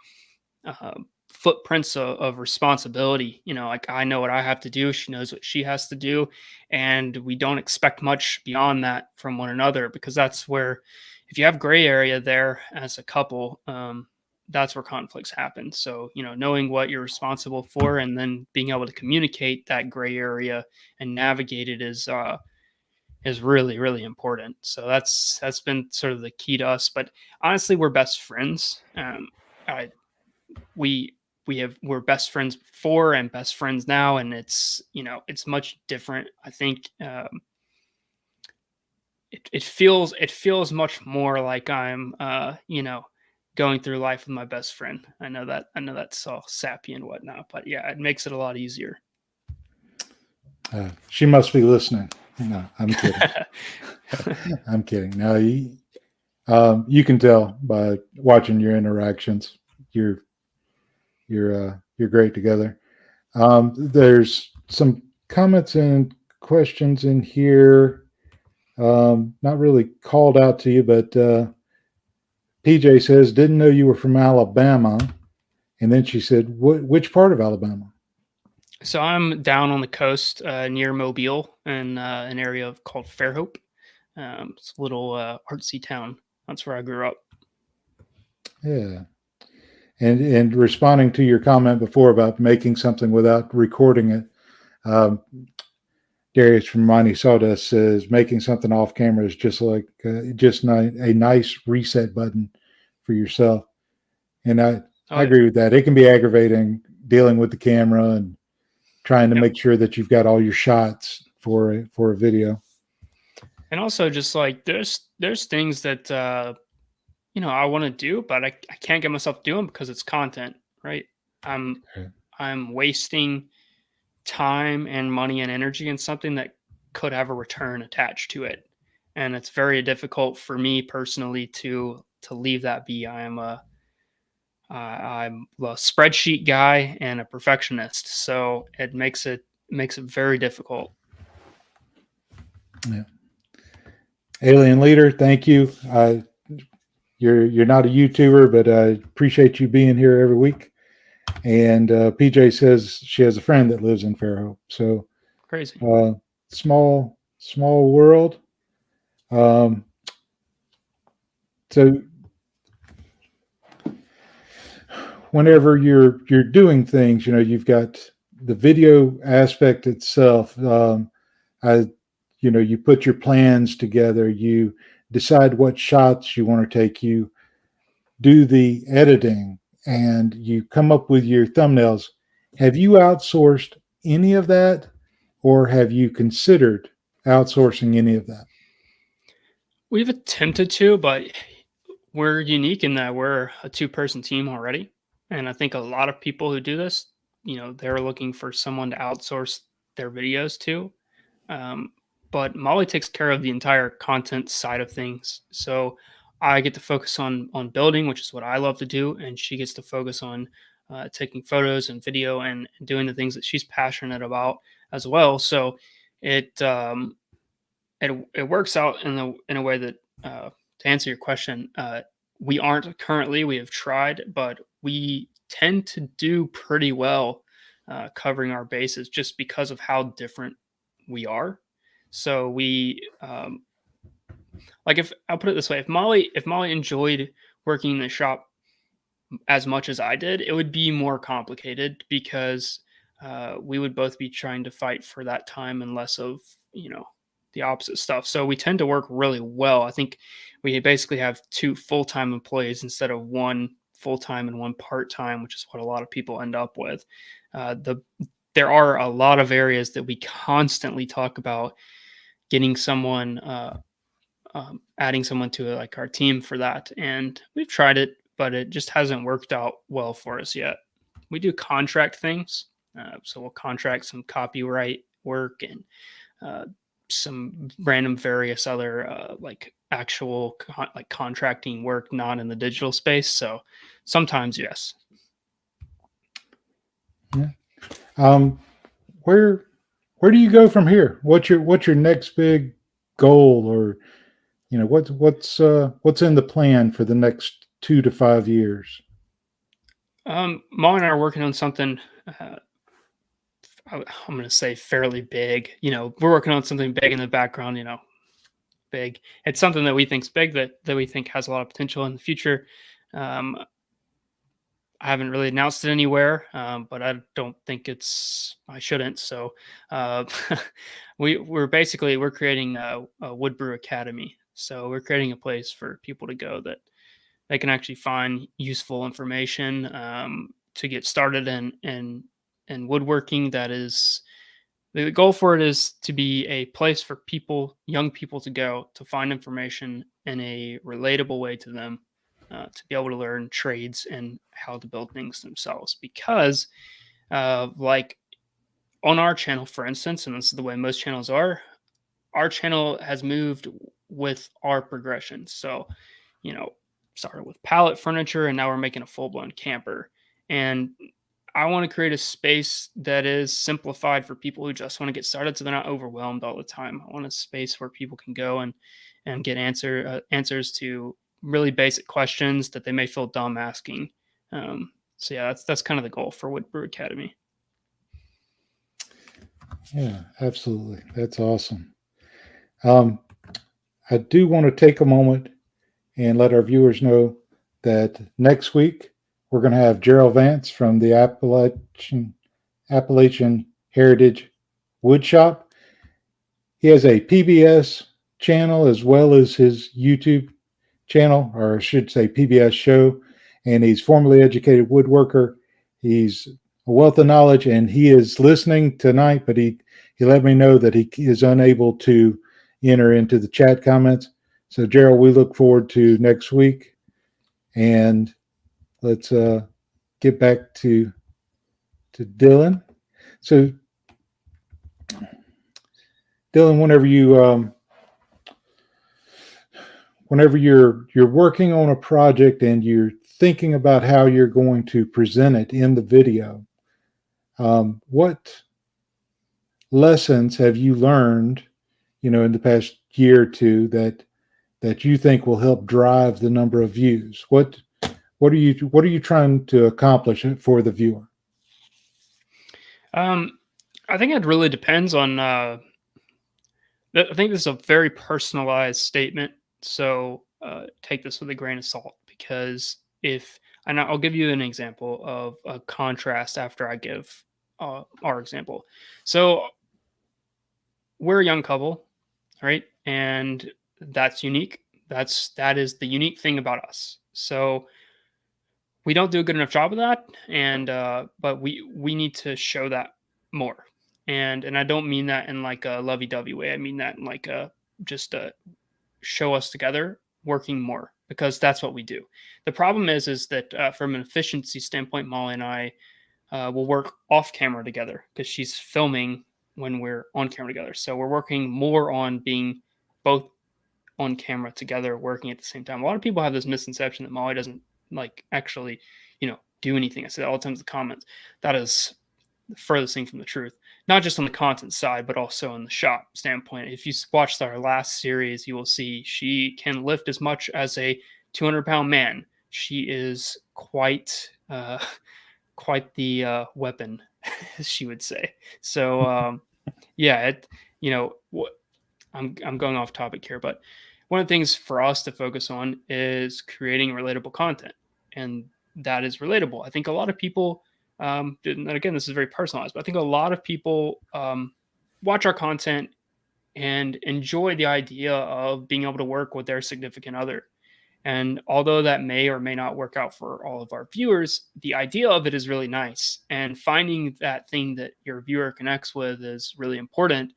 [SPEAKER 20] uh, footprints of responsibility. Like I know what I have to do, she knows what she has to do, and we don't expect much beyond that from one another, because that's where, if you have gray area there as a couple, that's where conflicts happen. So knowing what you're responsible for and then being able to communicate that gray area and navigate it is really, really important. So that's been sort of the key to us. But honestly, we're best friends. We're best friends before and best friends now, and it's much different. I think it feels much more like I'm going through life with my best friend. I know that's all sappy and whatnot, but yeah, it makes it a lot easier.
[SPEAKER 1] She must be listening. No, I'm kidding. I'm kidding. No, you can tell by watching your interactions. You're great together. There's some comments and questions in here. Not really called out to you, but PJ says, didn't know you were from Alabama. And then she said, which part of Alabama?
[SPEAKER 20] So I'm down on the coast near Mobile in an area called Fairhope. It's a little artsy town. That's where I grew up.
[SPEAKER 1] Yeah. And responding to your comment before about making something without recording it, Darius from Mighty Sawdust says making something off camera is just like a nice reset button for yourself. And I agree with that. It can be aggravating dealing with the camera and trying to make sure that you've got all your shots for a video.
[SPEAKER 20] And also just like there's things that I want to do, but I can't get myself doing because it's content, right? I'm wasting time and money and energy in something that could have a return attached to it. And it's very difficult for me personally to leave that be. I'm a spreadsheet guy and a perfectionist, so it makes it very difficult.
[SPEAKER 1] Yeah. Alien Leader, thank you. You're not a YouTuber, but I appreciate you being here every week. And PJ says she has a friend that lives in Fairhope. So
[SPEAKER 20] crazy.
[SPEAKER 1] Small world. So whenever you're doing things, you've got the video aspect itself. You put your plans together, you decide what shots you want to take, you do the editing, and you come up with your thumbnails. Have you outsourced any of that, or have you considered outsourcing any of that?
[SPEAKER 20] We've attempted to, but we're unique in that we're a 2-person team already. And I think a lot of people who do this, they're looking for someone to outsource their videos to. But Molly takes care of the entire content side of things. So I get to focus on building, which is what I love to do. And she gets to focus on taking photos and video and doing the things that she's passionate about as well. So it works out in a way that, to answer your question, we aren't currently. We have tried, but we tend to do pretty well covering our bases just because of how different we are. So we if I'll put it this way, if Molly enjoyed working in the shop as much as I did, it would be more complicated because we would both be trying to fight for that time and less of the opposite stuff. So we tend to work really well. I think we basically have 2 full-time employees instead of 1 full-time and one part-time, which is what a lot of people end up with. There are a lot of areas that we constantly talk about getting someone, adding someone to like our team for that. And we've tried it, but it just hasn't worked out well for us yet. We do contract things. So we'll contract some copyright work and some random various other like actual like contracting work, not in the digital space. So sometimes, yes.
[SPEAKER 1] Yeah. Where do you go from here? What's your next big goal, or what's in the plan for the next 2 to 5 years?
[SPEAKER 20] Molly and I are working on something. I'm going to say fairly big. We're working on something big in the background. Big. It's something that we think's big, that we think has a lot of potential in the future. I haven't really announced it anywhere, but I don't think I shouldn't. So we're creating a Woodbrew Academy. So we're creating a place for people to go that they can actually find useful information to get started in woodworking. That is, the goal for it is to be a place for young people to go to find information in a relatable way to them, to be able to learn trades and how to build things themselves. Because like on our channel, for instance, and this is the way most channels are, our channel has moved with our progression. So, started with pallet furniture and now we're making a full-blown camper. And I want to create a space that is simplified for people who just want to get started, so they're not overwhelmed all the time. I want a space where people can go and get answers to really basic questions that they may feel dumb asking. So yeah, that's kind of the goal for Woodbrew Academy.
[SPEAKER 1] Yeah, absolutely. That's awesome. I do want to take a moment and let our viewers know that next week we're going to have Gerald Vance from the Appalachian Heritage Wood Shop. He has a PBS channel as well as his YouTube channel, or I should say PBS show, and he's formerly educated woodworker. He's a wealth of knowledge, and he is listening tonight, but he let me know that he is unable to enter into the chat comments. So Gerald, we look forward to next week, and let's get back to Dylan. So Dylan, whenever you're working on a project and you're thinking about how you're going to present it in the video, what lessons have you learned, in the past year or two that you think will help drive the number of views? What are you trying to accomplish for the viewer?
[SPEAKER 20] I think it really depends on. I think this is a very personalized statement, so take this with a grain of salt. Because and I'll give you an example of a contrast after I give our example. So we're a young couple, right? And that's unique. That is the unique thing about us. So we don't do a good enough job of that, and but we need to show that more. And I don't mean that in like a lovey-dovey way. I mean that in like a show us together working more, because that's what we do. The problem is that from an efficiency standpoint, Molly and I will work off camera together because she's filming when we're on camera together. So we're working more on being both on camera together, working at the same time. A lot of people have this misconception that Molly doesn't like actually, do anything. I say that all the time in the comments. That is the furthest thing from the truth. Not just on the content side, but also in the shop standpoint. If you watched our last series, you will see she can lift as much as a 200-pound man. She is quite the weapon, as she would say. So yeah, I'm going off topic here, but one of the things for us to focus on is creating relatable content, and that is relatable. I think a lot of people, and again, this is very personalized, but I think a lot of people watch our content and enjoy the idea of being able to work with their significant other. And although that may or may not work out for all of our viewers, the idea of it is really nice. And finding that thing that your viewer connects with is really important,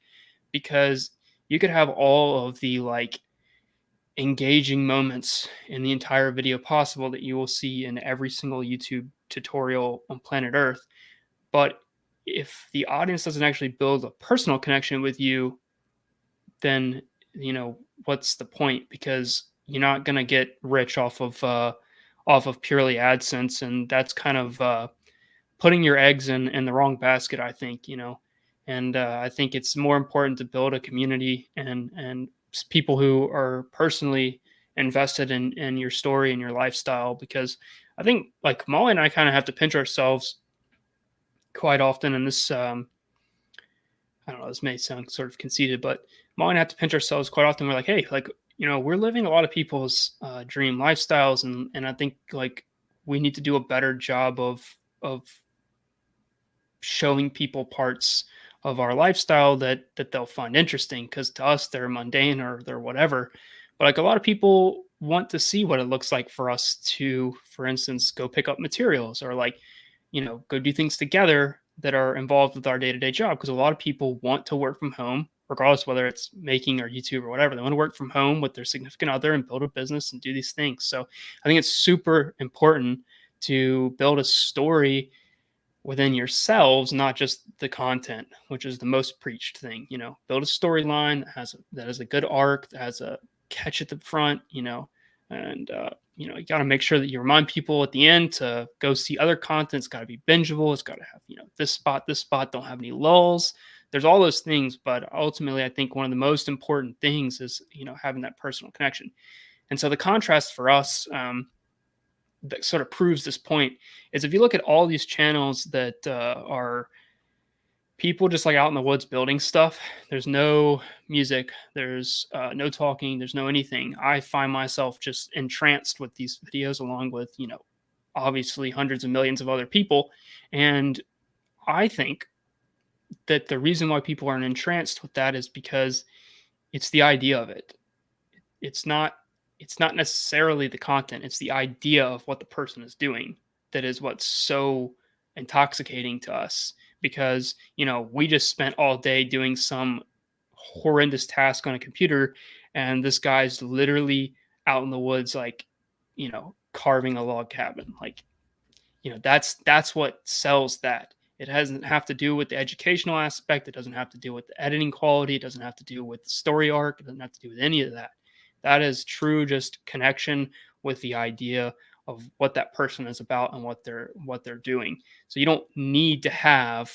[SPEAKER 20] because you could have all of the like engaging moments in the entire video possible that you will see in every single YouTube tutorial on planet Earth. But if the audience doesn't actually build a personal connection with you, then, you know, what's the point? Because you're not going to get rich off of purely AdSense. And that's kind of putting your eggs in the wrong basket, I think, you know. And I think it's more important to build a community and people who are personally invested in your story and your lifestyle. Because I think like Molly and I kind of have to pinch ourselves quite often. And this, I don't know, this may sound sort of conceited, but Molly and I have to pinch ourselves quite often. We're like, hey, like, you know, we're living a lot of people's dream lifestyles. And I think like we need to do a better job of showing people parts of our lifestyle that they'll find interesting, because to us they're mundane or they're whatever. But like a lot of people want to see what it looks like for us to, for instance, go pick up materials, or like, you know, go do things together that are involved with our day-to-day job. Because a lot of people want to work from home, regardless whether it's making or YouTube or whatever. They want to work from home with their significant other and build a business and do these things. So I think it's super important to build a story within yourselves, not just the content, which is the most preached thing. You know, build a storyline that has a good arc, that has a catch at the front, you know. And you know, you got to make sure that you remind people at the end to go see other content. It's got to be bingeable. It's got to have, you know, this spot don't have any lulls. There's all those things, but ultimately I think one of the most important things is, you know, having that personal connection. And so the contrast for us, that sort of proves this point, is if you look at all these channels that are people just like out in the woods building stuff, there's no music, there's no talking, there's no anything. I find myself just entranced with these videos, along with, you know, obviously hundreds of millions of other people. And I think that the reason why people aren't entranced with that is because it's the idea of it. It's not necessarily the content, it's the idea of what the person is doing that is what's so intoxicating to us. Because, you know, we just spent all day doing some horrendous task on a computer, and this guy's literally out in the woods, like, you know, carving a log cabin. Like, you know, that's what sells that. It doesn't have to do with the educational aspect, it doesn't have to do with the editing quality, it doesn't have to do with the story arc, it doesn't have to do with any of that. That is true just connection with the idea of what that person is about and what they're doing. So you don't need to have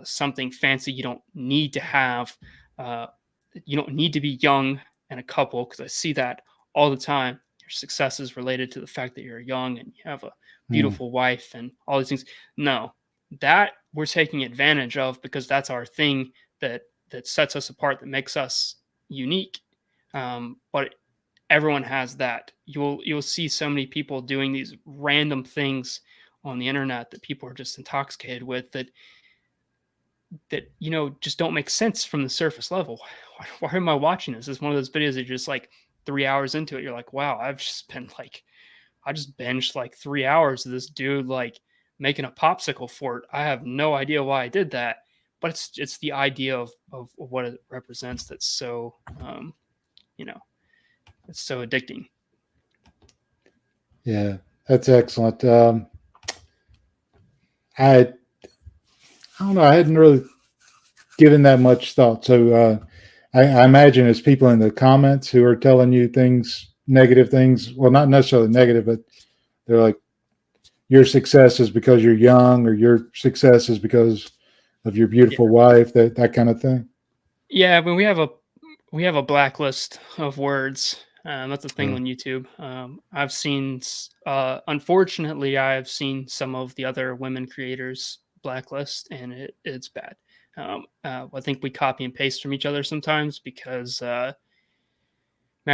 [SPEAKER 20] something fancy. You don't need to have you don't need to be young and a couple, because I see that all the time. Your success is related to the fact that you're young and you have a beautiful wife and all these things. No, that we're taking advantage of, because that's our thing that sets us apart, that makes us unique. But everyone has that. You'll see so many people doing these random things on the internet that people are just intoxicated with, that you know, just don't make sense from the surface level. Why am I watching this? It's one of those videos that you're just like 3 hours into it, you're like, wow, I just binged like 3 hours of this dude like making a popsicle fort. I have no idea why I did that, but it's the idea of what it represents that's so you know, it's so addicting.
[SPEAKER 1] Yeah, that's excellent. I don't know. I hadn't really given that much thought. So I imagine it's people in the comments who are telling you things, negative things. Well, not necessarily negative, but they're like, your success is because you're young, or your success is because of your beautiful wife, that kind of thing.
[SPEAKER 20] Yeah, but we have a blacklist of words. That's the thing on YouTube. I've seen, unfortunately, I've seen some of the other women creators blacklist, and it's bad. I think we copy and paste from each other sometimes, because, man,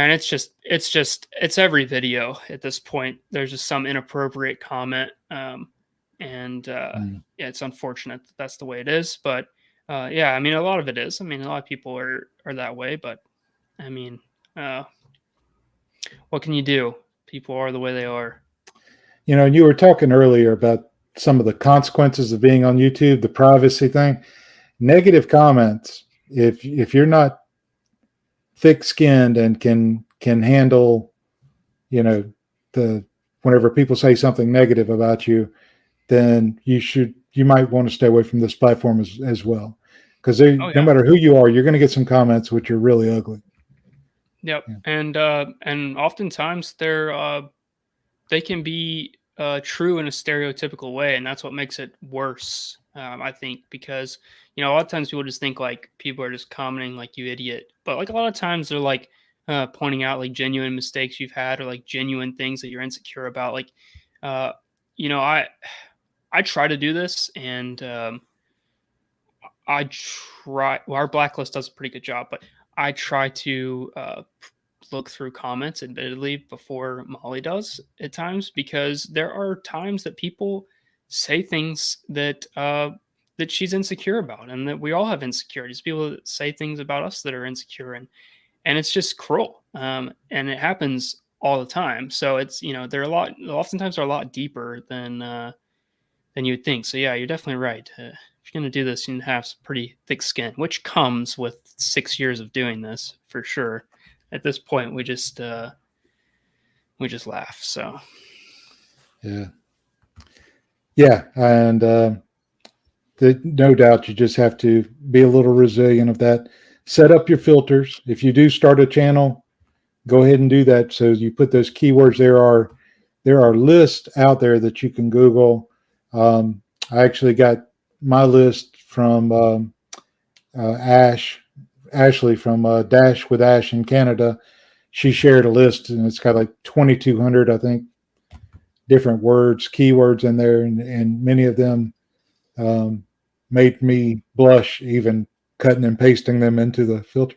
[SPEAKER 20] it's every video at this point. There's just some inappropriate comment, and yeah, it's unfortunate that that's the way it is. But yeah, I mean, a lot of it is. I mean, a lot of people are that way, but I mean, what can you do? People are the way they are.
[SPEAKER 1] You know, and you were talking earlier about some of the consequences of being on YouTube, the privacy thing. Negative comments, if you're not thick-skinned and can handle, you know, the whenever people say something negative about you, then you might want to stay away from this platform as well, because no matter who you are, you're going to get some comments which are really ugly.
[SPEAKER 20] Yep, and oftentimes they can be true in a stereotypical way, and that's what makes it worse. I think, because a lot of times people just think like people are just commenting like you idiot, but like a lot of times they're like pointing out like genuine mistakes you've had or like genuine things that you're insecure about. Like, I try to do this, and I try. Well, our blacklist does a pretty good job, but I try to look through comments, admittedly, before Molly does at times, because there are times that people say things that that she's insecure about, and that we all have insecurities. People that say things about us that are insecure, and it's just cruel, and it happens all the time. So it's they're oftentimes are a lot deeper than you would think. So yeah, you're definitely right. If you're going to do this, you need to have some pretty thick skin, which comes with 6 years of doing this for sure. At this point, we just laugh. So
[SPEAKER 1] yeah, and no doubt you just have to be a little resilient of that. Set up your filters. If you do start a channel, go ahead and do that. So you put those keywords. There are lists out there that you can Google. I actually got my list from Ashley from Dash with Ash in Canada. She shared a list, and it's got like 2,200, I think, different keywords in there, and many of them made me blush, even cutting and pasting them into the filter.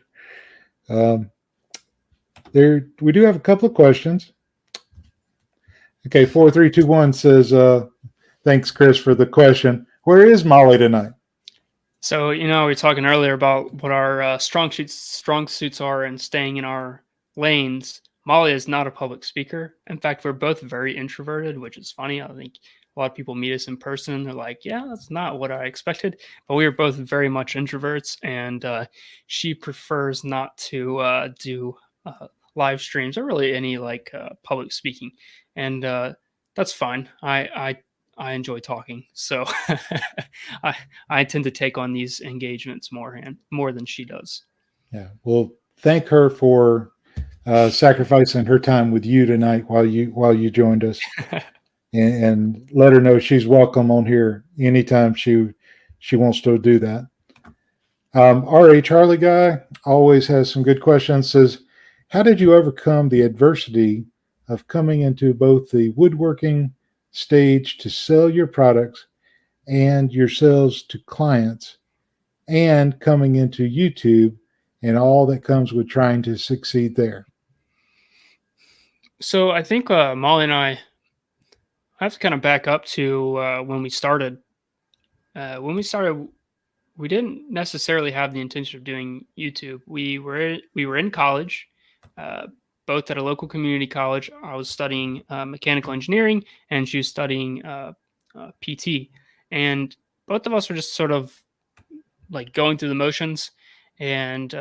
[SPEAKER 1] We do have a couple of questions. Okay, 4321 says, thanks, Chris, for the question. Where is Molly tonight?
[SPEAKER 20] So, we were talking earlier about what our strong suits are and staying in our lanes. Molly is not a public speaker. In fact, we're both very introverted, which is funny. I think a lot of people meet us in person and they're like, yeah, that's not what I expected. But we are both very much introverts, and she prefers not to do live streams or really any public speaking. And that's fine. I enjoy talking, so I tend to take on these engagements more than she does.
[SPEAKER 1] Yeah, well, thank her for sacrificing her time with you tonight while you joined us, and let her know she's welcome on here anytime she wants to do that. R.A. Charlie Guy always has some good questions. Says, how did you overcome the adversity of coming into both the woodworking stage to sell your products and your sales to clients, and coming into YouTube and all that comes with trying to succeed there?
[SPEAKER 20] So I think Molly and I have to kind of back up to when we started. We didn't necessarily have the intention of doing YouTube. We were in college, both at a local community college. I was studying mechanical engineering, and she was studying PT. And both of us were just sort of like going through the motions. And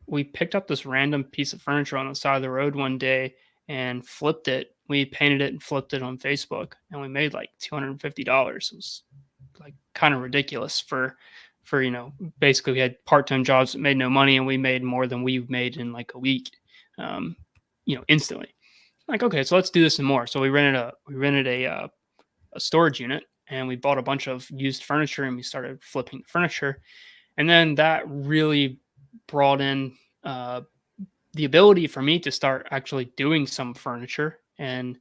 [SPEAKER 20] we picked up this random piece of furniture on the side of the road one day and flipped it. We painted it and flipped it on Facebook, and we made like $250. It was like kind of ridiculous for basically we had part-time jobs that made no money, and we made more than we made in like a week, instantly. Like, okay, so let's do this some more. So we rented a storage unit, and we bought a bunch of used furniture, and we started flipping the furniture. And then that really brought in the ability for me to start actually doing some furniture and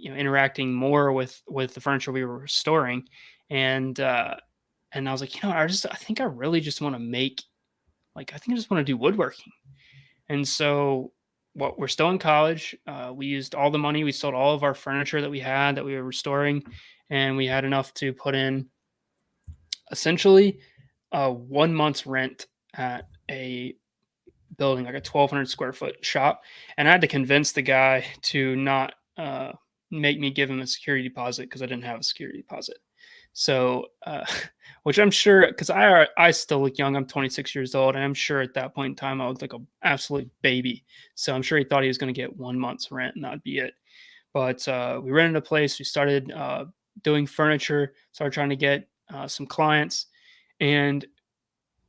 [SPEAKER 20] interacting more with the furniture we were storing. And I was like, I think I really just want to I just want to do woodworking. And so we're still in college. We used all the money. We sold all of our furniture that we had that we were restoring, and we had enough to put in essentially 1 month's rent at a building, like a 1,200 square foot shop, and I had to convince the guy to not make me give him a security deposit because I didn't have a security deposit. So, which I'm sure, because I still look young. I'm 26 years old, and I'm sure at that point in time I looked like an absolute baby. So I'm sure he thought he was going to get 1 month's rent, and that'd be it. But we rented a place. We started doing furniture. Started trying to get some clients, and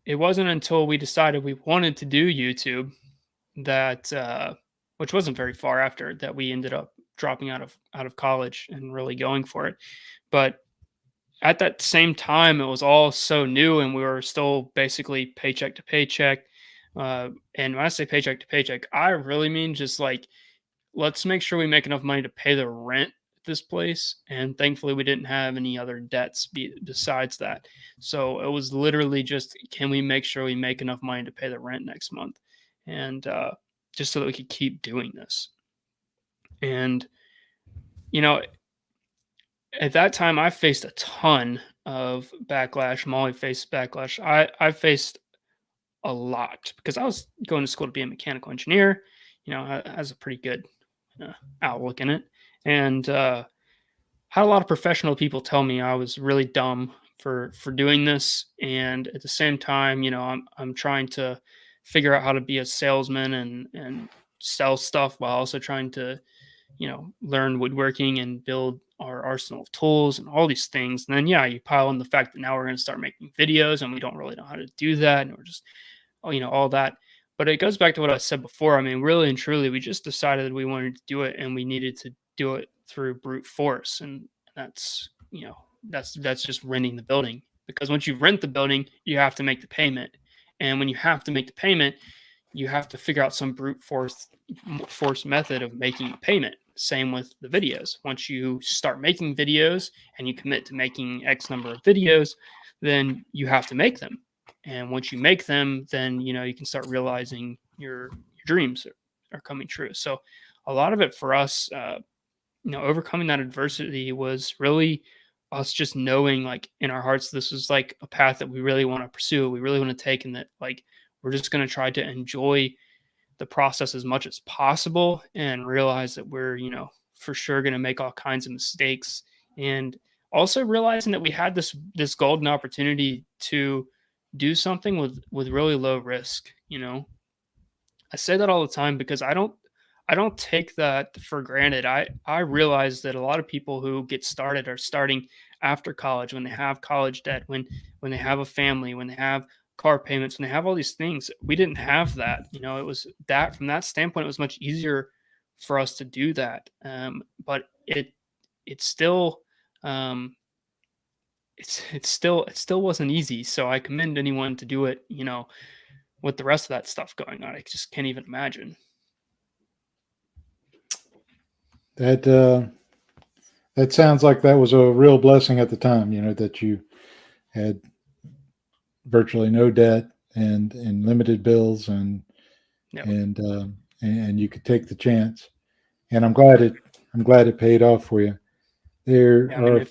[SPEAKER 20] it wasn't until we decided we wanted to do YouTube that, which wasn't very far after, that we ended up dropping out of college and really going for it. But at that same time, it was all so new, and we were still basically paycheck to paycheck. And when I say paycheck to paycheck, I really mean just like, let's make sure we make enough money to pay the rent at this place. And thankfully, we didn't have any other debts besides that. So it was literally just, can we make sure we make enough money to pay the rent next month? And just so that we could keep doing this. And, you know, at that time, I faced a ton of backlash. Molly faced backlash. I faced a lot because I was going to school to be a mechanical engineer. You know, has a pretty good outlook in it, and had a lot of professional people tell me I was really dumb for doing this. And at the same time, you know, I'm trying to figure out how to be a salesman and sell stuff while also trying to, you know, learn woodworking and build our arsenal of tools and all these things. And then, yeah, you pile in the fact that now we're going to start making videos and we don't really know how to do that. And we're just, you know, all that. But it goes back to what I said before. I mean, really and truly, we just decided we wanted to do it, and we needed to do it through brute force. And that's, you know, that's just renting the building, because once you rent the building, you have to make the payment. And when you have to make the payment, you have to figure out some brute force method of making a payment. Same with the videos. Once you start making videos and you commit to making X number of videos, then you have to make them. And once you make them, then, you know, you can start realizing your dreams are coming true. So a lot of it for us, you know, overcoming that adversity was really us just knowing, like, in our hearts, this is like a path that we really want to pursue. We really want to take, and that, like, we're just going to try to enjoy the process as much as possible and realize that we're, you know, for sure going to make all kinds of mistakes. And also realizing that we had this golden opportunity to do something with really low risk. You know, I say that all the time because I don't take that for granted. I realize that a lot of people who get started are starting after college, when they have college debt, when they have a family, when they have car payments, when they have all these things. We didn't have that. You know, it was that, from that standpoint, it was much easier for us to do that. But it still it still wasn't easy. So I commend anyone to do it, you know, with the rest of that stuff going on. I just can't even imagine.
[SPEAKER 1] That sounds like that was a real blessing at the time, you know, that you had virtually no debt and limited bills, and you could take the chance. And I'm glad it paid off for you. There
[SPEAKER 20] Yeah, I mean,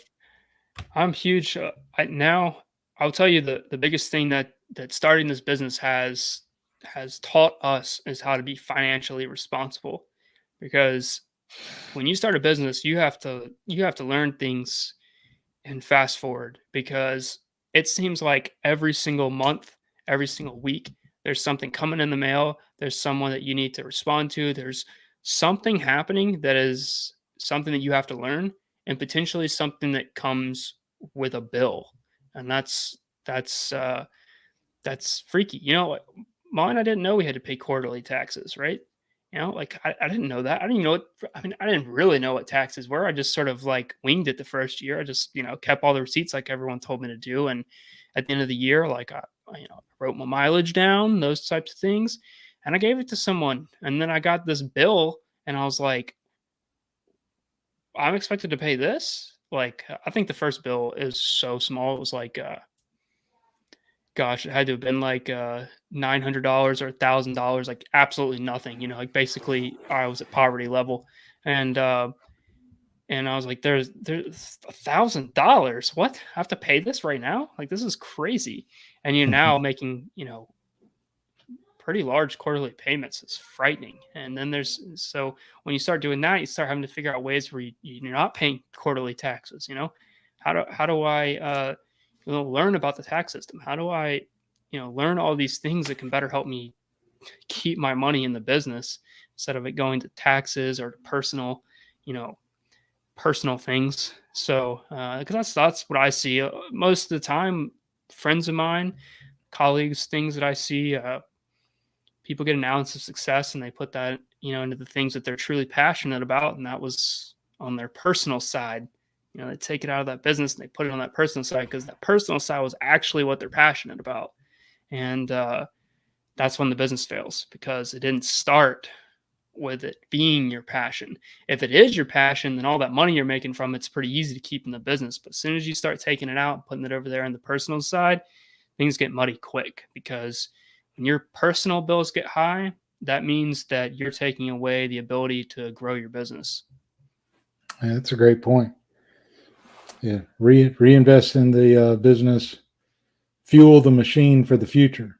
[SPEAKER 20] I'm huge. Now I'll tell you the biggest thing that starting this business has taught us is how to be financially responsible. Because when you start a business, you have to learn things and fast forward, because it seems like every single month, every single week, there's something coming in the mail. There's someone that you need to respond to. There's something happening that is something that you have to learn, and potentially something that comes with a bill. And that's freaky. You know, mine, I didn't know we had to pay quarterly taxes, right? You know, like, I didn't know that. I didn't even know what, I mean, I didn't really know what taxes were. I just sort of like winged it the first year. I just, you know, kept all the receipts like everyone told me to do. And at the end of the year, like, I you know, wrote my mileage down, those types of things. And I gave it to someone. And then I got this bill, and I was like, I'm expected to pay this? Like, I think the first bill is so small. It was like, gosh, it had to have been like $900 or $1,000, like absolutely nothing. You know, like basically I was at poverty level, and I was like, there's $1,000. What? I have to pay this right now? Like, this is crazy. And you're now making, you know, pretty large quarterly payments. It's frightening. And then so when you start doing that, you start having to figure out ways where you're not paying quarterly taxes. How do I learn about the tax system? How do I learn all these things that can better help me keep my money in the business instead of it going to taxes or to personal things. So because that's what I see most of the time. Friends of mine, colleagues, things that I see, people get an ounce of success and they put that into the things that they're truly passionate about, and that was on their personal side. They take it out of that business and they put it on that personal side, because that personal side was actually what they're passionate about. And that's when the business fails, because it didn't start with it being your passion. If it is your passion, then all that money you're making from it's pretty easy to keep in the business. But as soon as you start taking it out and putting it over there on the personal side, things get muddy quick, because when your personal bills get high, that means that you're taking away the ability to grow your business.
[SPEAKER 1] Yeah, that's a great point. Yeah, reinvest in the business, fuel the machine for the future.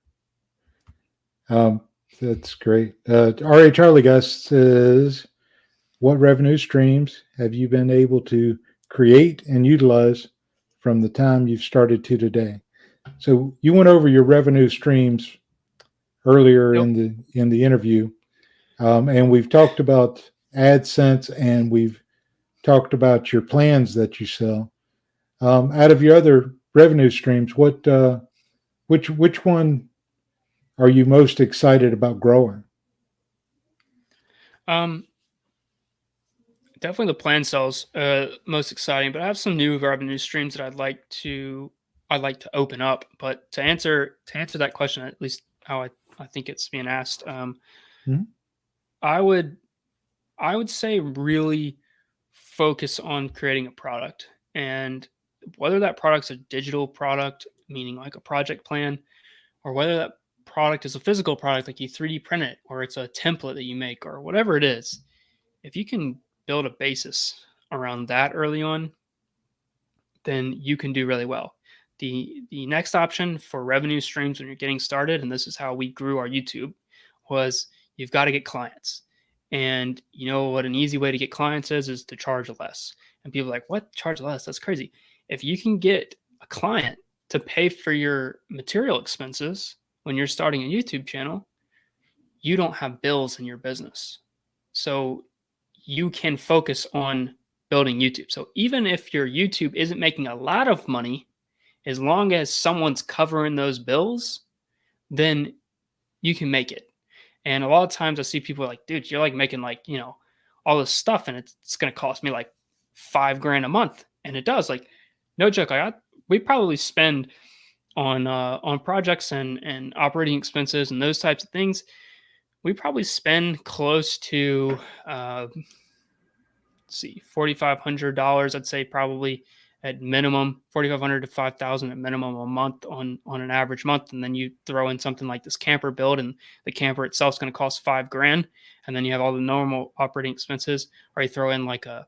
[SPEAKER 1] That's great. R.A. Charlie Gus says, what revenue streams have you been able to create and utilize from the time you've started to today? So you went over your revenue streams earlier in the interview, and we've talked about AdSense, and we've talked about your plans that you sell. Out of your other revenue streams, which one are you most excited about growing?
[SPEAKER 20] Definitely the plan sales, most exciting, but I have some new revenue streams that I'd like to open up. But to answer that question, at least how I think it's being asked, I would say really focus on creating a product, and whether that product's a digital product, meaning like a project plan, or whether that product is a physical product, like you 3D print it, or it's a template that you make, or whatever it is. If you can build a basis around that early on, then you can do really well. The next option for revenue streams when you're getting started, and this is how we grew our YouTube, was you've got to get clients. And you know what an easy way to get clients is to charge less. And people are like, what? Charge less? That's crazy. If you can get a client to pay for your material expenses when you're starting a YouTube channel, you don't have bills in your business. So you can focus on building YouTube. So even if your YouTube isn't making a lot of money, as long as someone's covering those bills, then you can make it. And a lot of times I see people like, dude, you're like making all this stuff, and it's going to cost me like $5,000 a month. And it does, like, no joke. We probably spend on projects and operating expenses and those types of things. We probably spend close to, $4,500, I'd say probably at minimum, $4,500 to $5,000 at minimum a month on an average month. And then you throw in something like this camper build, and the camper itself is going to cost $5,000. And then you have all the normal operating expenses, or you throw in like a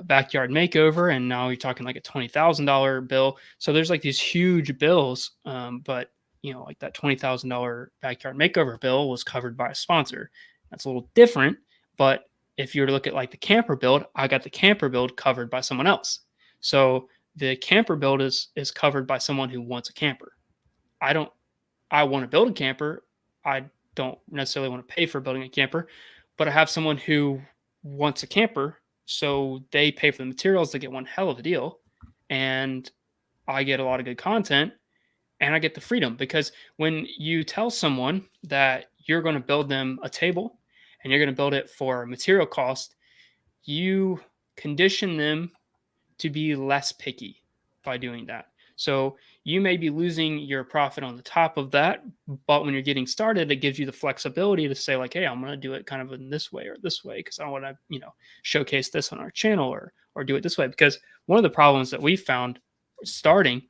[SPEAKER 20] backyard makeover, and now you're talking like a $20,000 bill. So there's like these huge bills, but like that $20,000 backyard makeover bill was covered by a sponsor. That's a little different, but if you were to look at like the camper build, I got the camper build covered by someone else. So the camper build is covered by someone who wants a camper. I want to build a camper. I don't necessarily want to pay for building a camper, but I have someone who wants a camper, so they pay for the materials. They get one hell of a deal, and I get a lot of good content, and I get the freedom, because when you tell someone that you're going to build them a table and you're going to build it for material cost, you condition them to be less picky by doing that. So you may be losing your profit on the top of that, but when you're getting started, it gives you the flexibility to say like, hey, I'm going to do it kind of in this way or this way, because I want to, showcase this on our channel or do it this way. Because one of the problems that we found starting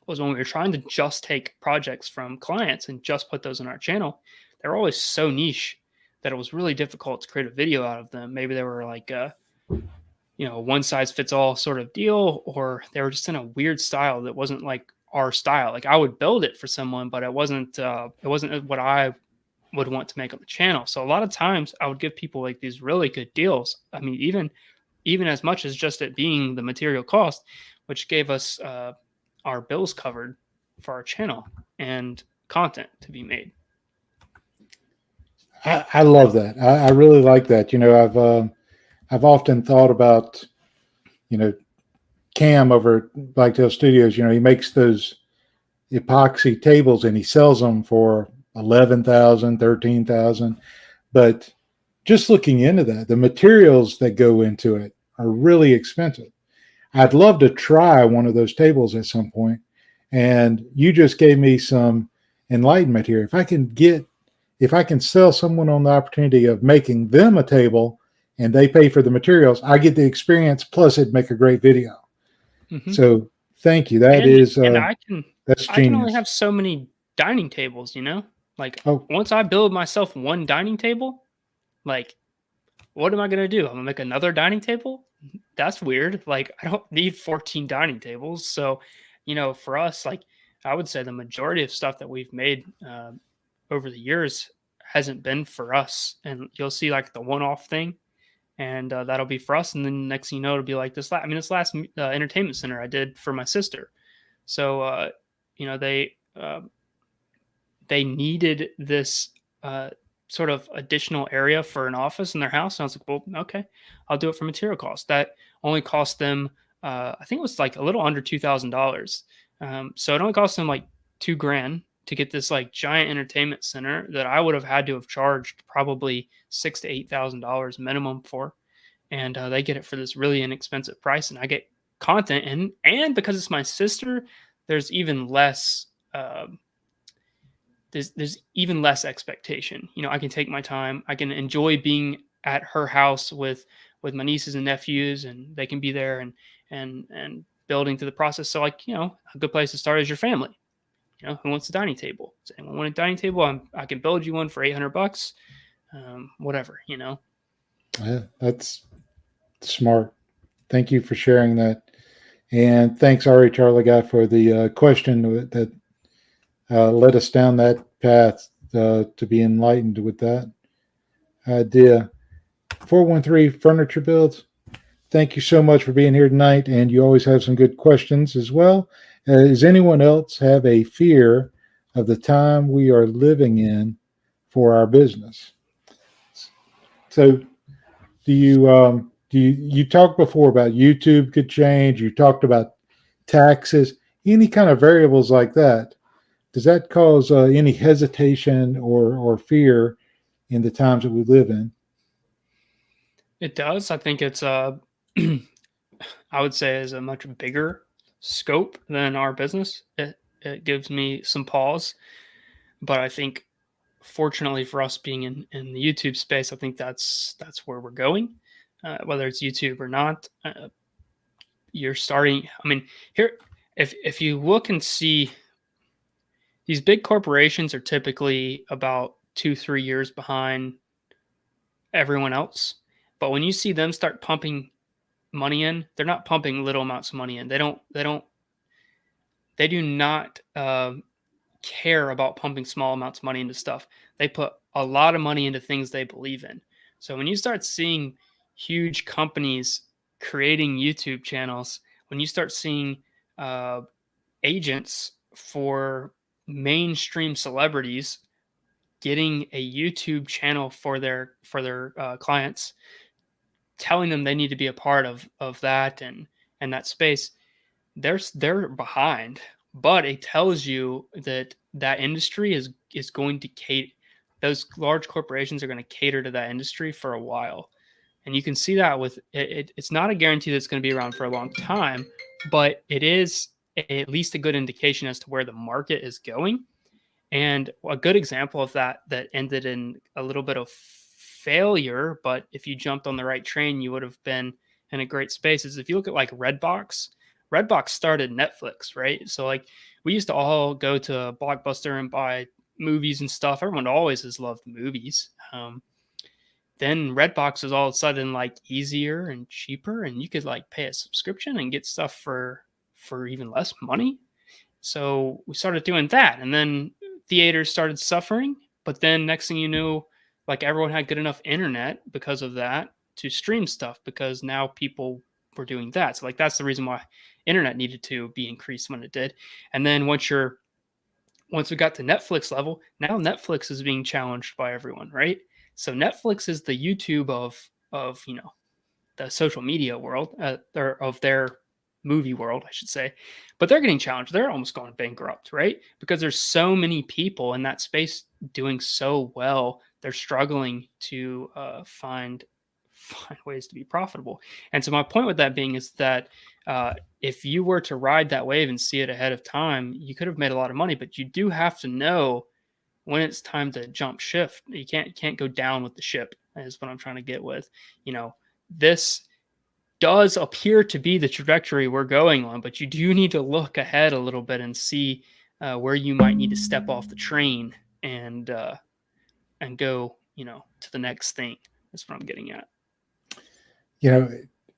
[SPEAKER 20] was when we were trying to just take projects from clients and just put those in our channel, they were always so niche that it was really difficult to create a video out of them. Maybe they were like one size fits all sort of deal, or they were just in a weird style that wasn't like our style. Like I would build it for someone, but it wasn't what I would want to make on the channel. So a lot of times I would give people like these really good deals. I mean, even as much as just it being the material cost, which gave us our bills covered for our channel and content to be made.
[SPEAKER 1] I love that. I really like that. I've often thought about, Cam over at Blacktail Studios. He makes those epoxy tables and he sells them for 11,000, 13,000. But just looking into that, the materials that go into it are really expensive. I'd love to try one of those tables at some point. And you just gave me some enlightenment here. If I can sell someone on the opportunity of making them a table and they pay for the materials, I get the experience, plus it'd make a great video.
[SPEAKER 20] Mm-hmm.
[SPEAKER 1] So thank you. That's genius.
[SPEAKER 20] I can only have so many dining tables, like once I build myself one dining table, like what am I going to do? I'm going to make another dining table? That's weird. Like I don't need 14 dining tables. So, for us, like I would say the majority of stuff that we've made over the years hasn't been for us. And you'll see like the one-off thing and that'll be for us. And then next thing you know, it'll be like this last entertainment center I did for my sister. So, they needed this sort of additional area for an office in their house. And I was like, well, okay, I'll do it for material costs. That only cost them, I think it was like a little under $2,000. So it only cost them like $2,000 to get this like giant entertainment center that I would have had to have charged probably $6,000 to $8,000 minimum for. And they get it for this really inexpensive price. And I get content and because it's my sister, there's even less, there's even less expectation. I can take my time. I can enjoy being at her house with my nieces and nephews, and they can be there and building through the process. So like, a good place to start is your family. Who wants a dining table? Does anyone want a dining table? I can build you one for $800. Whatever,
[SPEAKER 1] Yeah, that's smart. Thank you for sharing that. And thanks, Ari Charlie Guy, for the question that led us down that path to be enlightened with that idea. 413 Furniture Builds, thank you so much for being here tonight. And you always have some good questions as well. Does anyone else have a fear of the time we are living in for our business? So you talked before about YouTube could change. You talked about taxes, any kind of variables like that. Does that cause any hesitation or fear in the times that we live in?
[SPEAKER 20] It does. I think it's I would say is a much bigger scope than our business. It gives me some pause, but I think fortunately for us being in the YouTube space, I think that's where we're going. Whether it's YouTube or not, you're starting. I mean, here, if you look and see, these big corporations are typically about 2-3 years behind everyone else. But when you see them start pumping money in, they're not pumping little amounts of money in. They do not care about pumping small amounts of money into stuff. They put a lot of money into things they believe in. So when you start seeing huge companies creating YouTube channels, when you start seeing agents for mainstream celebrities getting a YouTube channel for their clients, telling them they need to be a part of that and that space, they're behind. But it tells you that industry is going to cater. Those large corporations are going to cater to that industry for a while. And you can see that with it. It's not a guarantee that it's going to be around for a long time, but it is at least a good indication as to where the market is going. And a good example of that ended in a little bit of failure, but if you jumped on the right train, you would have been in a great space, is if you look at like Redbox started Netflix, right? So like we used to all go to Blockbuster and buy movies and stuff. Everyone always has loved movies. Then Redbox was all of a sudden like easier and cheaper, and you could like pay a subscription and get stuff for even less money. So we started doing that, and then theaters started suffering. But then next thing you knew, like everyone had good enough internet because of that to stream stuff, because now people were doing that. So like that's the reason why internet needed to be increased when it did. And then once we got to Netflix level, now Netflix is being challenged by everyone, right? So Netflix is the YouTube of the social media world, or of their movie world, I should say. But they're getting challenged. They're almost going bankrupt, right? Because there's so many people in that space doing so well. They're struggling to find ways to be profitable. And so my point with that being is that if you were to ride that wave and see it ahead of time, you could have made a lot of money. But you do have to know when it's time to jump shift. You can't go down with the ship, is what I'm trying to get with. This does appear to be the trajectory we're going on, but you do need to look ahead a little bit and see where you might need to step off the train and go, to the next thing. That's what I'm getting at.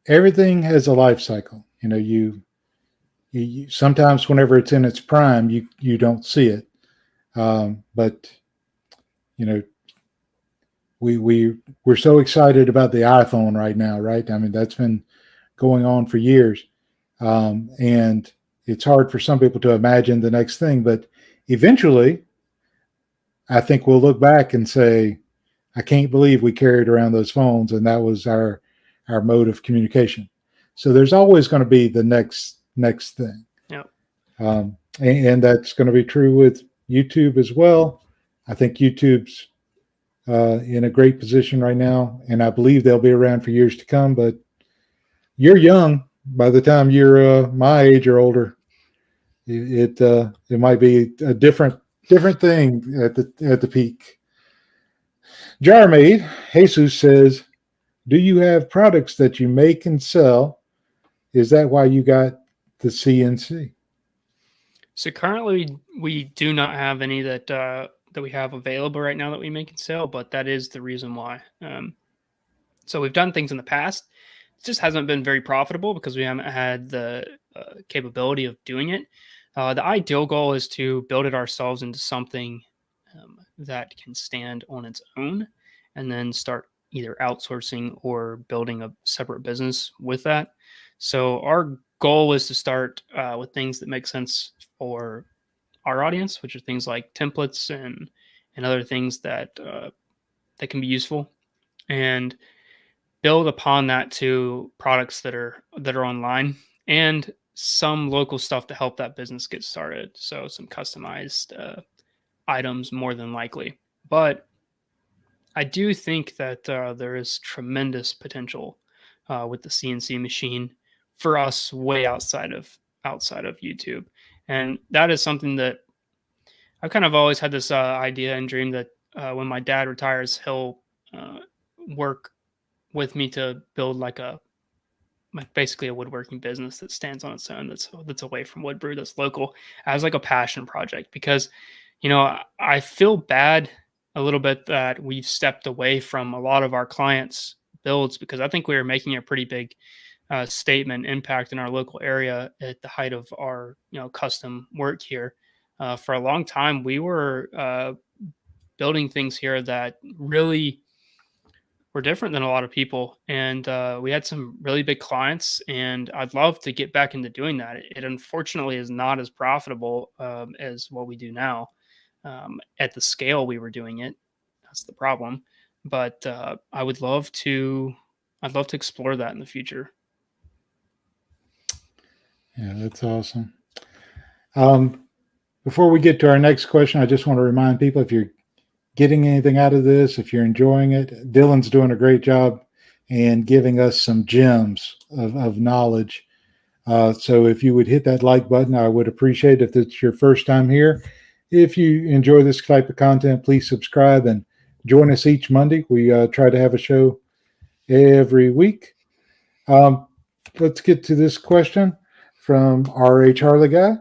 [SPEAKER 1] Everything has a life cycle. You sometimes whenever it's in its prime, you don't see it. But we're so excited about the iPhone right now, right? I mean, that's been going on for years. And it's hard for some people to imagine the next thing, but eventually I think we'll look back and say, I can't believe we carried around those phones and that was our mode of communication. So there's always going to be the next thing.
[SPEAKER 20] Yep.
[SPEAKER 1] And that's going to be true with YouTube as well. I think YouTube's in a great position right now, and I believe they'll be around for years to come. But you're young. By the time you're my age or older, it might be a different thing at the peak. Jarmaid Jesus says, "Do you have products that you make and sell? Is that why you got the CNC?"
[SPEAKER 20] So currently, we do not have any that we have available right now that we make and sell, but that is the reason why. So we've done things in the past. It just hasn't been very profitable because we haven't had the capability of doing it. The ideal goal is to build it ourselves into something that can stand on its own, and then start either outsourcing or building a separate business with that. So our goal is to start with things that make sense for our audience, which are things like templates and other things that can be useful, and build upon that to products that are online, and some local stuff to help that business get started. So some customized items more than likely. But I do think that there is tremendous potential with the CNC machine for us way outside of YouTube. And that is something that I've kind of always had this idea and dream that when my dad retires, he'll work with me to build basically a woodworking business that stands on its own, that's away from Woodbrew, that's local, as like a passion project. Because I feel bad a little bit that we've stepped away from a lot of our clients' builds, because I think we were making a pretty big statement impact in our local area at the height of our custom work here. For a long time, we were building things here that really were different than a lot of people, and we had some really big clients, and I'd love to get back into doing that. It unfortunately is not as profitable as what we do now at the scale we were doing it. That's the problem. But I'd love to explore that in the future.
[SPEAKER 1] Yeah, that's awesome. Before we get to our next question, I just want to remind people, if you're getting anything out of this, if you're enjoying it, Dylan's doing a great job and giving us some gems of knowledge. So if you would hit that like button, I would appreciate it. If it's your first time here. If you enjoy this type of content, please subscribe and join us each Monday. We try to have a show every week. Let's get to this question from R.H. Harley Guy.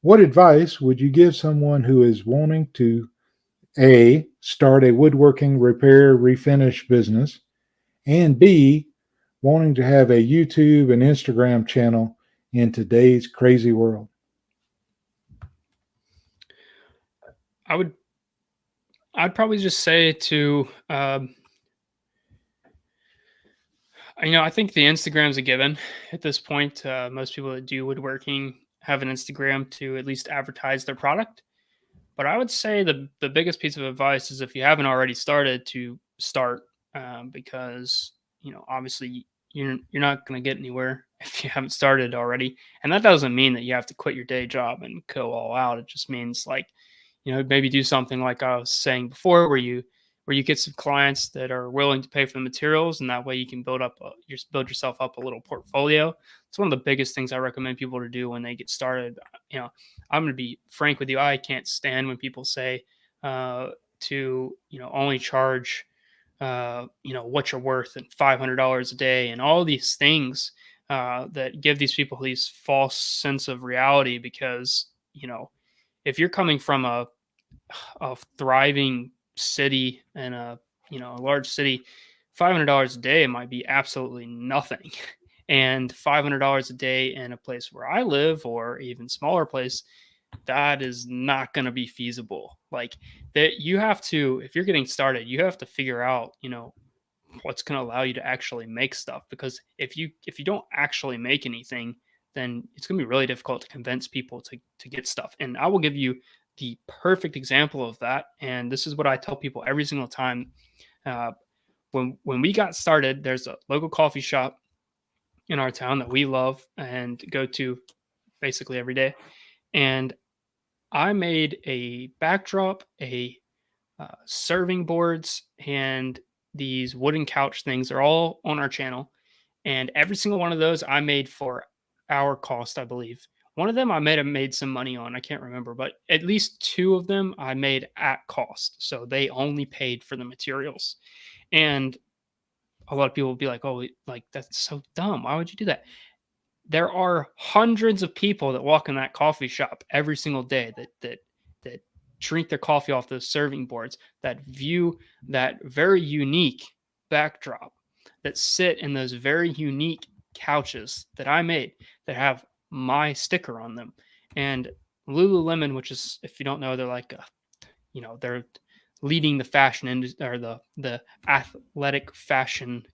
[SPEAKER 1] What advice would you give someone who is wanting to A, start a woodworking repair refinish business, and B, wanting to have a YouTube and Instagram channel in today's crazy world?
[SPEAKER 20] I'd probably just say to, I think the Instagram's a given at this point. Most people that do woodworking have an Instagram to at least advertise their product. But I would say the biggest piece of advice is, if you haven't already started, to start, because obviously you're not going to get anywhere if you haven't started already. And that doesn't mean that you have to quit your day job and go all out. It just means, like, maybe do something like I was saying before, where you get some clients that are willing to pay for the materials, and that way you can build yourself up a little portfolio. It's one of the biggest things I recommend people to do when they get started. I'm going to be frank with you. I can't stand when people say to only charge what you're worth and $500 a day and all these things that give these people these false sense of reality. Because if you're coming from a thriving city and a large city, $500 a day might be absolutely nothing. And $500 a day in a place where I live, or even smaller place, that is not going to be feasible. Like, that you have to, if you're getting started, you have to figure out what's going to allow you to actually make stuff. Because if you don't actually make anything, then it's going to be really difficult to convince people to get stuff. And I will give you the perfect example of that. And this is what I tell people every single time. When we got started, there's a local coffee shop in our town that we love and go to basically every day. And I made a backdrop, serving boards, and these wooden couch things. They're all on our channel. And every single one of those I made for our cost, I believe. One of them I made some money on. I can't remember, but at least two of them I made at cost. So they only paid for the materials. And a lot of people will be like, "Oh, like, that's so dumb. Why would you do that?" There are hundreds of people that walk in that coffee shop every single day that drink their coffee off those serving boards, that view that very unique backdrop, that sit in those very unique couches that I made, that have my sticker on them. And Lululemon, which is, if you don't know, they're like they're leading the fashion industry, or the athletic fashion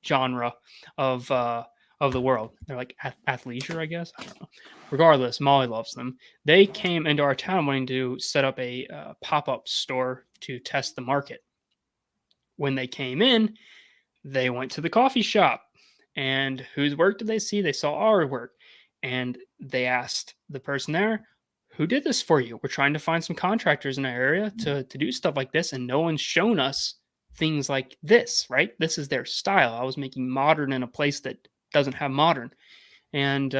[SPEAKER 20] genre of the world. They're like athleisure, I guess. I don't know. Regardless, Molly loves them. They came into our town wanting to set up a pop-up store to test the market. When they came in, they went to the coffee shop, and whose work did they see? They saw our work, and they asked the person there, "Who did this for you? We're trying to find some contractors in our area to do stuff like this, and no one's shown us things like this," right? This is their style. I was making modern in a place that doesn't have modern. And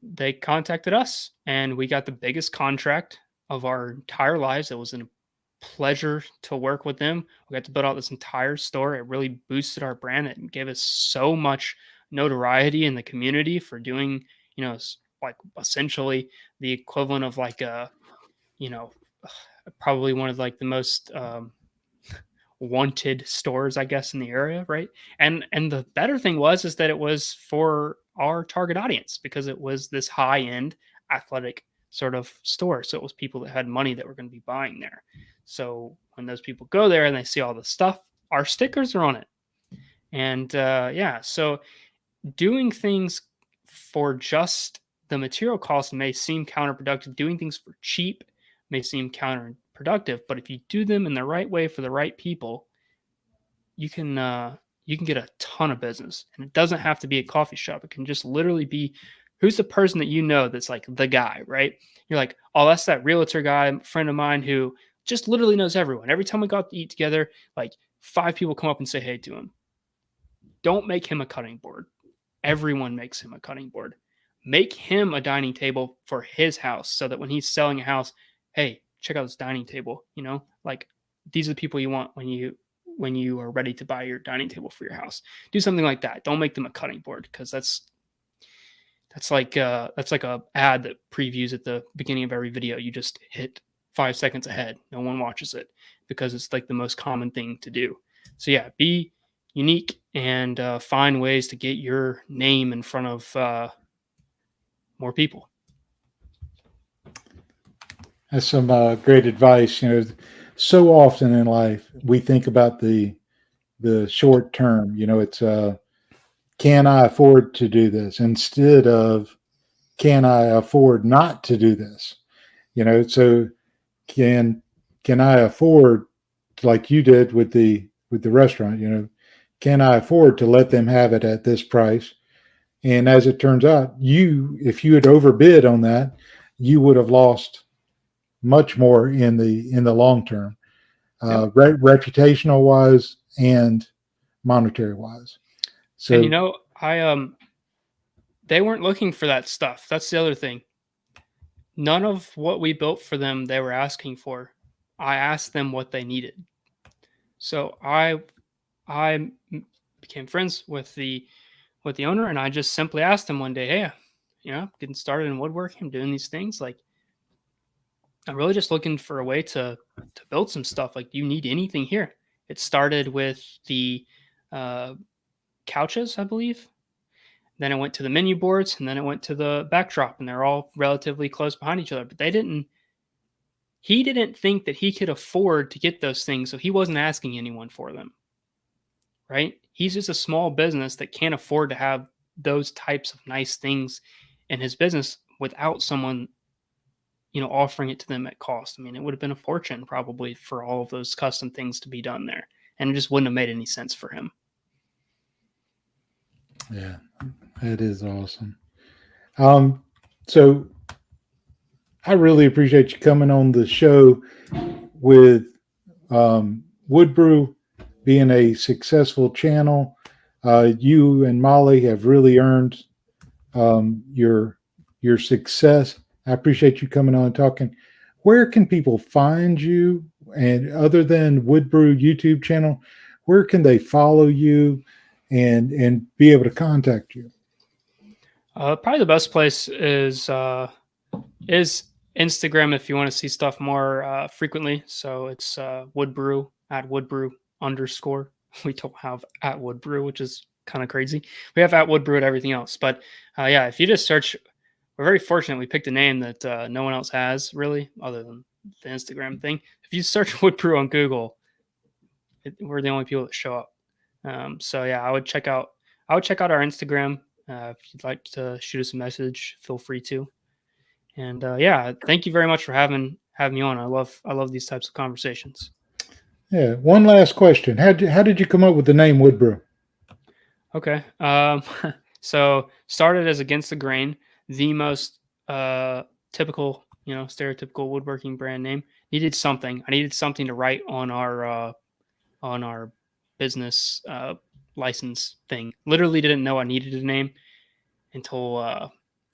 [SPEAKER 20] they contacted us, and we got the biggest contract of our entire lives. It was a pleasure to work with them. We got to build out this entire store. It really boosted our brand. It gave us so much notoriety in the community for doing, like, essentially the equivalent of like probably one of like the most wanted stores, I guess, in the area, right? And the better thing is that it was for our target audience, because it was this high-end athletic sort of store. So it was people that had money that were going to be buying there. So when those people go there and they see all the stuff, our stickers are on it. And so doing things for just the material cost may seem counterproductive. Doing things for cheap may seem counterproductive, but if you do them in the right way for the right people, you can get a ton of business. And it doesn't have to be a coffee shop. It can just literally be, who's the person that that's like the guy, right? You're like, "Oh, that's that realtor guy, friend of mine, who just literally knows everyone. Every time we got to eat together, like 5 people come up and say hey to him." Don't make him a cutting board. Everyone makes him a cutting board. Make him a dining table for his house, so that when he's selling a house, "Hey, check out this dining table." Like, these are the people you want when you are ready to buy your dining table for your house. Do something like that. Don't make them a cutting board, because that's like a ad that previews at the beginning of every video. You just hit 5 seconds ahead. No one watches it, because it's like the most common thing to do. So yeah, be unique and find ways to get your name in front of more people.
[SPEAKER 1] That's some great advice. You know, so often in life we think about the short term. You know, it's can I afford to do this instead of can I afford not to do this? You know, so can I afford, like you did with the restaurant? You know, can I afford to let them have it at this price? And as it turns out, if you had overbid on that, you would have lost much more in the long term, reputational wise and monetary wise. So,
[SPEAKER 20] and you know, they weren't looking for that stuff. That's the other thing. None of what we built for them they were asking for. I asked them what they needed. So I became friends with the owner, and I just simply asked him one day, "Hey, you know, getting started in woodworking, I'm doing these things. Like, I'm really just looking for a way to build some stuff. Like, do you need anything here?" It started with the couches, I believe. Then it went to the menu boards, and then it went to the backdrop, and they're all relatively close behind each other. But he didn't think that he could afford to get those things, so he wasn't asking anyone for them. Right? He's just a small business that can't afford to have those types of nice things in his business without someone, you know, offering it to them at cost. I mean, it would have been a fortune probably for all of those custom things to be done there, and it just wouldn't have made any sense for him.
[SPEAKER 1] Yeah, that is awesome. So I really appreciate you coming on the show with Woodbrew being a successful channel. You and Molly have really earned your success. I appreciate you coming on and talking. Where can people find you? And other than Woodbrew YouTube channel, where can they follow you and be able to contact you?
[SPEAKER 20] Probably the best place is Instagram if you want to see stuff more frequently. So it's Woodbrew at Woodbrew _. We don't have at Woodbrew, which is kind of crazy. We have at Woodbrew at everything else. But yeah, if you just search, we're very fortunate. We picked a name that no one else has really, other than the Instagram thing. If you search Woodbrew on Google, we're the only people that show up. So yeah, I would check out our Instagram. If you'd like to shoot us a message, feel free to. And yeah, thank you very much for having me on. I love these types of conversations.
[SPEAKER 1] Yeah. One last question. How did you come up with the name Woodbrew?
[SPEAKER 20] Okay. So started as Against the Grain, the most typical, you know, stereotypical woodworking brand name. Needed something. I needed something to write on our business license thing. Literally didn't know I needed a name until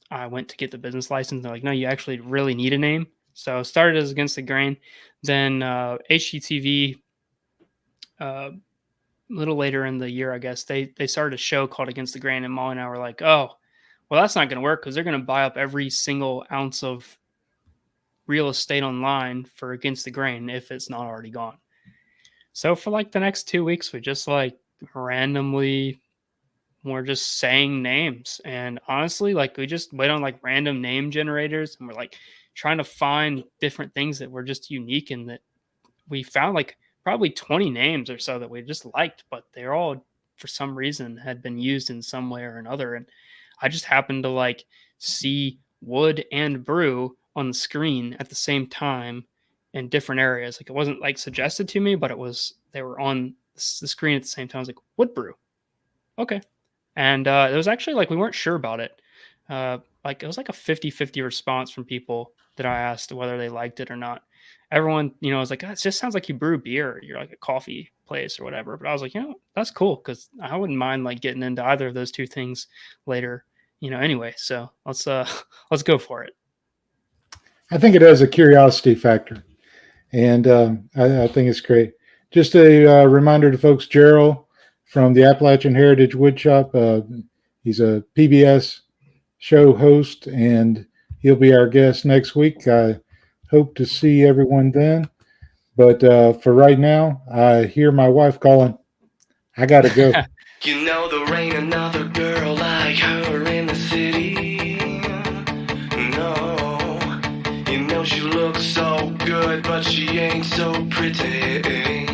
[SPEAKER 20] I went to get the business license. They're like, no, you actually really need a name. So started as Against the Grain. Then HGTV, a little later in the year, I guess, they started a show called Against the Grain, and Molly and I were like, oh, well, that's not going to work because they're going to buy up every single ounce of real estate online for Against the Grain if it's not already gone. So for like the next 2 weeks, we just like randomly we're just saying names. And honestly, like we just wait on like random name generators, and we're like trying to find different things that were just unique, and that we found like probably 20 names or so that we just liked, but they're all for some reason had been used in some way or another. And I just happened to like see wood and brew on the screen at the same time in different areas. Like it wasn't like suggested to me, but they were on the screen at the same time. I was like, Woodbrew. Okay. And it was actually like, we weren't sure about it. Like it was like a 50-50 response from people that I asked whether they liked it or not. Everyone, you know, was like, oh, it just sounds like you brew beer. You're like a coffee place or whatever. But I was like, you know, that's cool, because I wouldn't mind like getting into either of those two things later, you know, anyway. So let's go for it.
[SPEAKER 1] I think it has a curiosity factor, and I think it's great. Just a reminder to folks, Gerald from the Appalachian Heritage Woodshop, he's a PBS show host, and he'll be our guest next week. I hope to see everyone then. But for right now, I hear my wife calling. I got to go.
[SPEAKER 21] You know there ain't another girl like her in the city. No, you know she looks so good, but she ain't so pretty.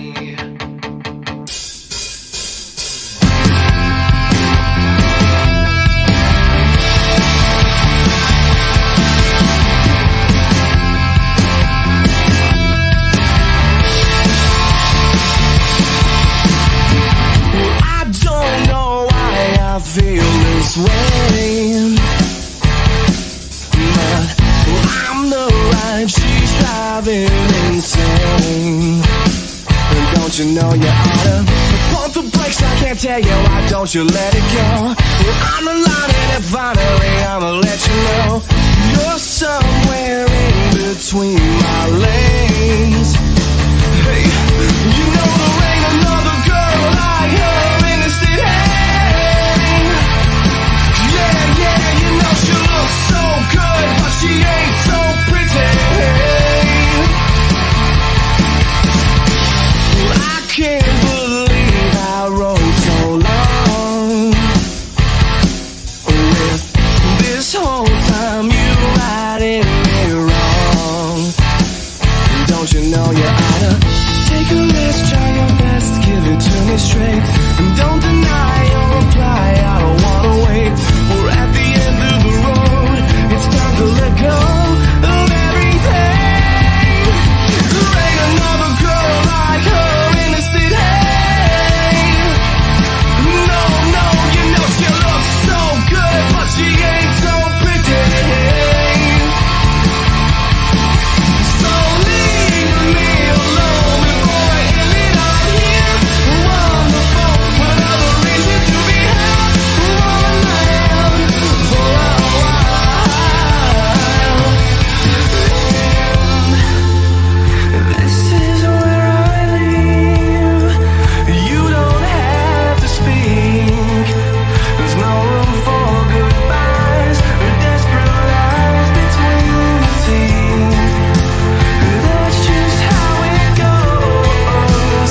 [SPEAKER 21] I don't know why I feel this way, but I'm the ride she's driving insane. And don't you know you oughta pump the brakes? I can't tell you why don't you let it go. I'm the line and if finally I'ma let you know you're somewhere in between my legs. Hey, you know there ain't another girl like her in the city. Yeah, yeah, you know she looks so good, but she ain't so pretty. I can't believe I rode so long with this whole time you riding me wrong. Don't you know you oughta take a risk, try your best, give it to me straight, and don't deny your reply. I don't wanna wait. We're at the end of the road. It's time to let go of everything. There ain't another girl like her in the city. No, no, you know she looks so good, but she ain't so pretty. So leave me alone before I end it up here. Wonderful, another reason to be held around for a while. This is where I live. You don't have to speak. There's no room for goodbyes or desperate lies between the teeth. That's just how it goes.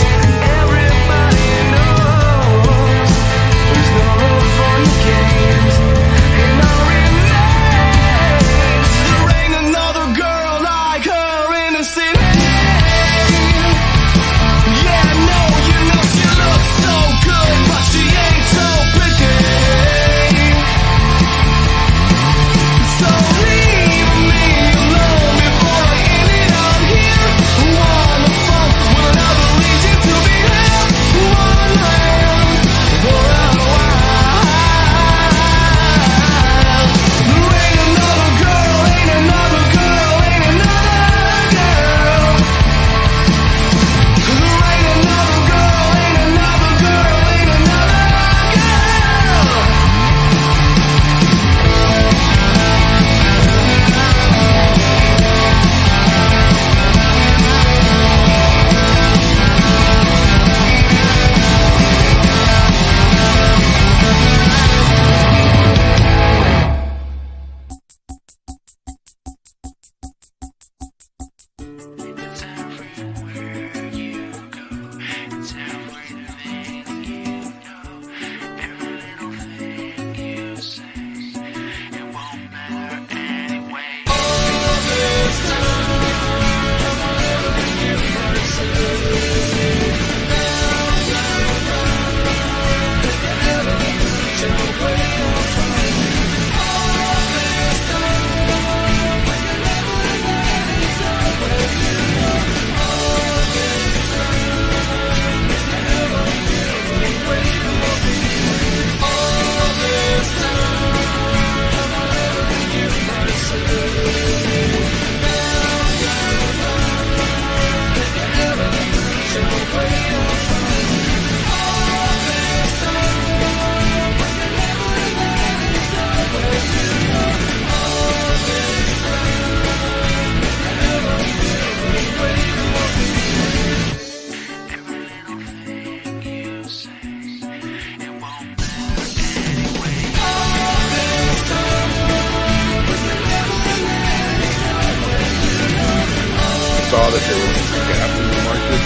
[SPEAKER 21] Everybody knows there's no room for your games and no remains. There ain't another girl like her in the city. Yeah, no, you know she looks so good, but she ain't so pretty. So leave me alone before I end it up here. Wonderful, with another reason to be held around for a while. There ain't another girl, ain't another girl, ain't another girl. There ain't another girl, ain't another girl, ain't another girl.
[SPEAKER 16] Saw that there was a gap in the market.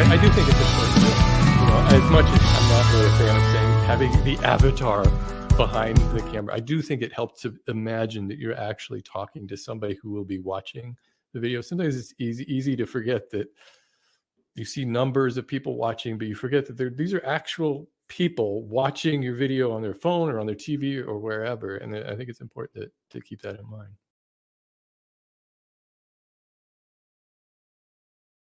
[SPEAKER 11] I do think it's important. As much as I'm not really a fan of saying having the avatar behind the camera, I do think it helps to imagine that you're actually talking to somebody who will be watching the video. Sometimes it's easy to forget that you see numbers of people watching, but you forget that these are actual people watching your video on their phone or on their TV or wherever. And I think it's important to keep that in mind.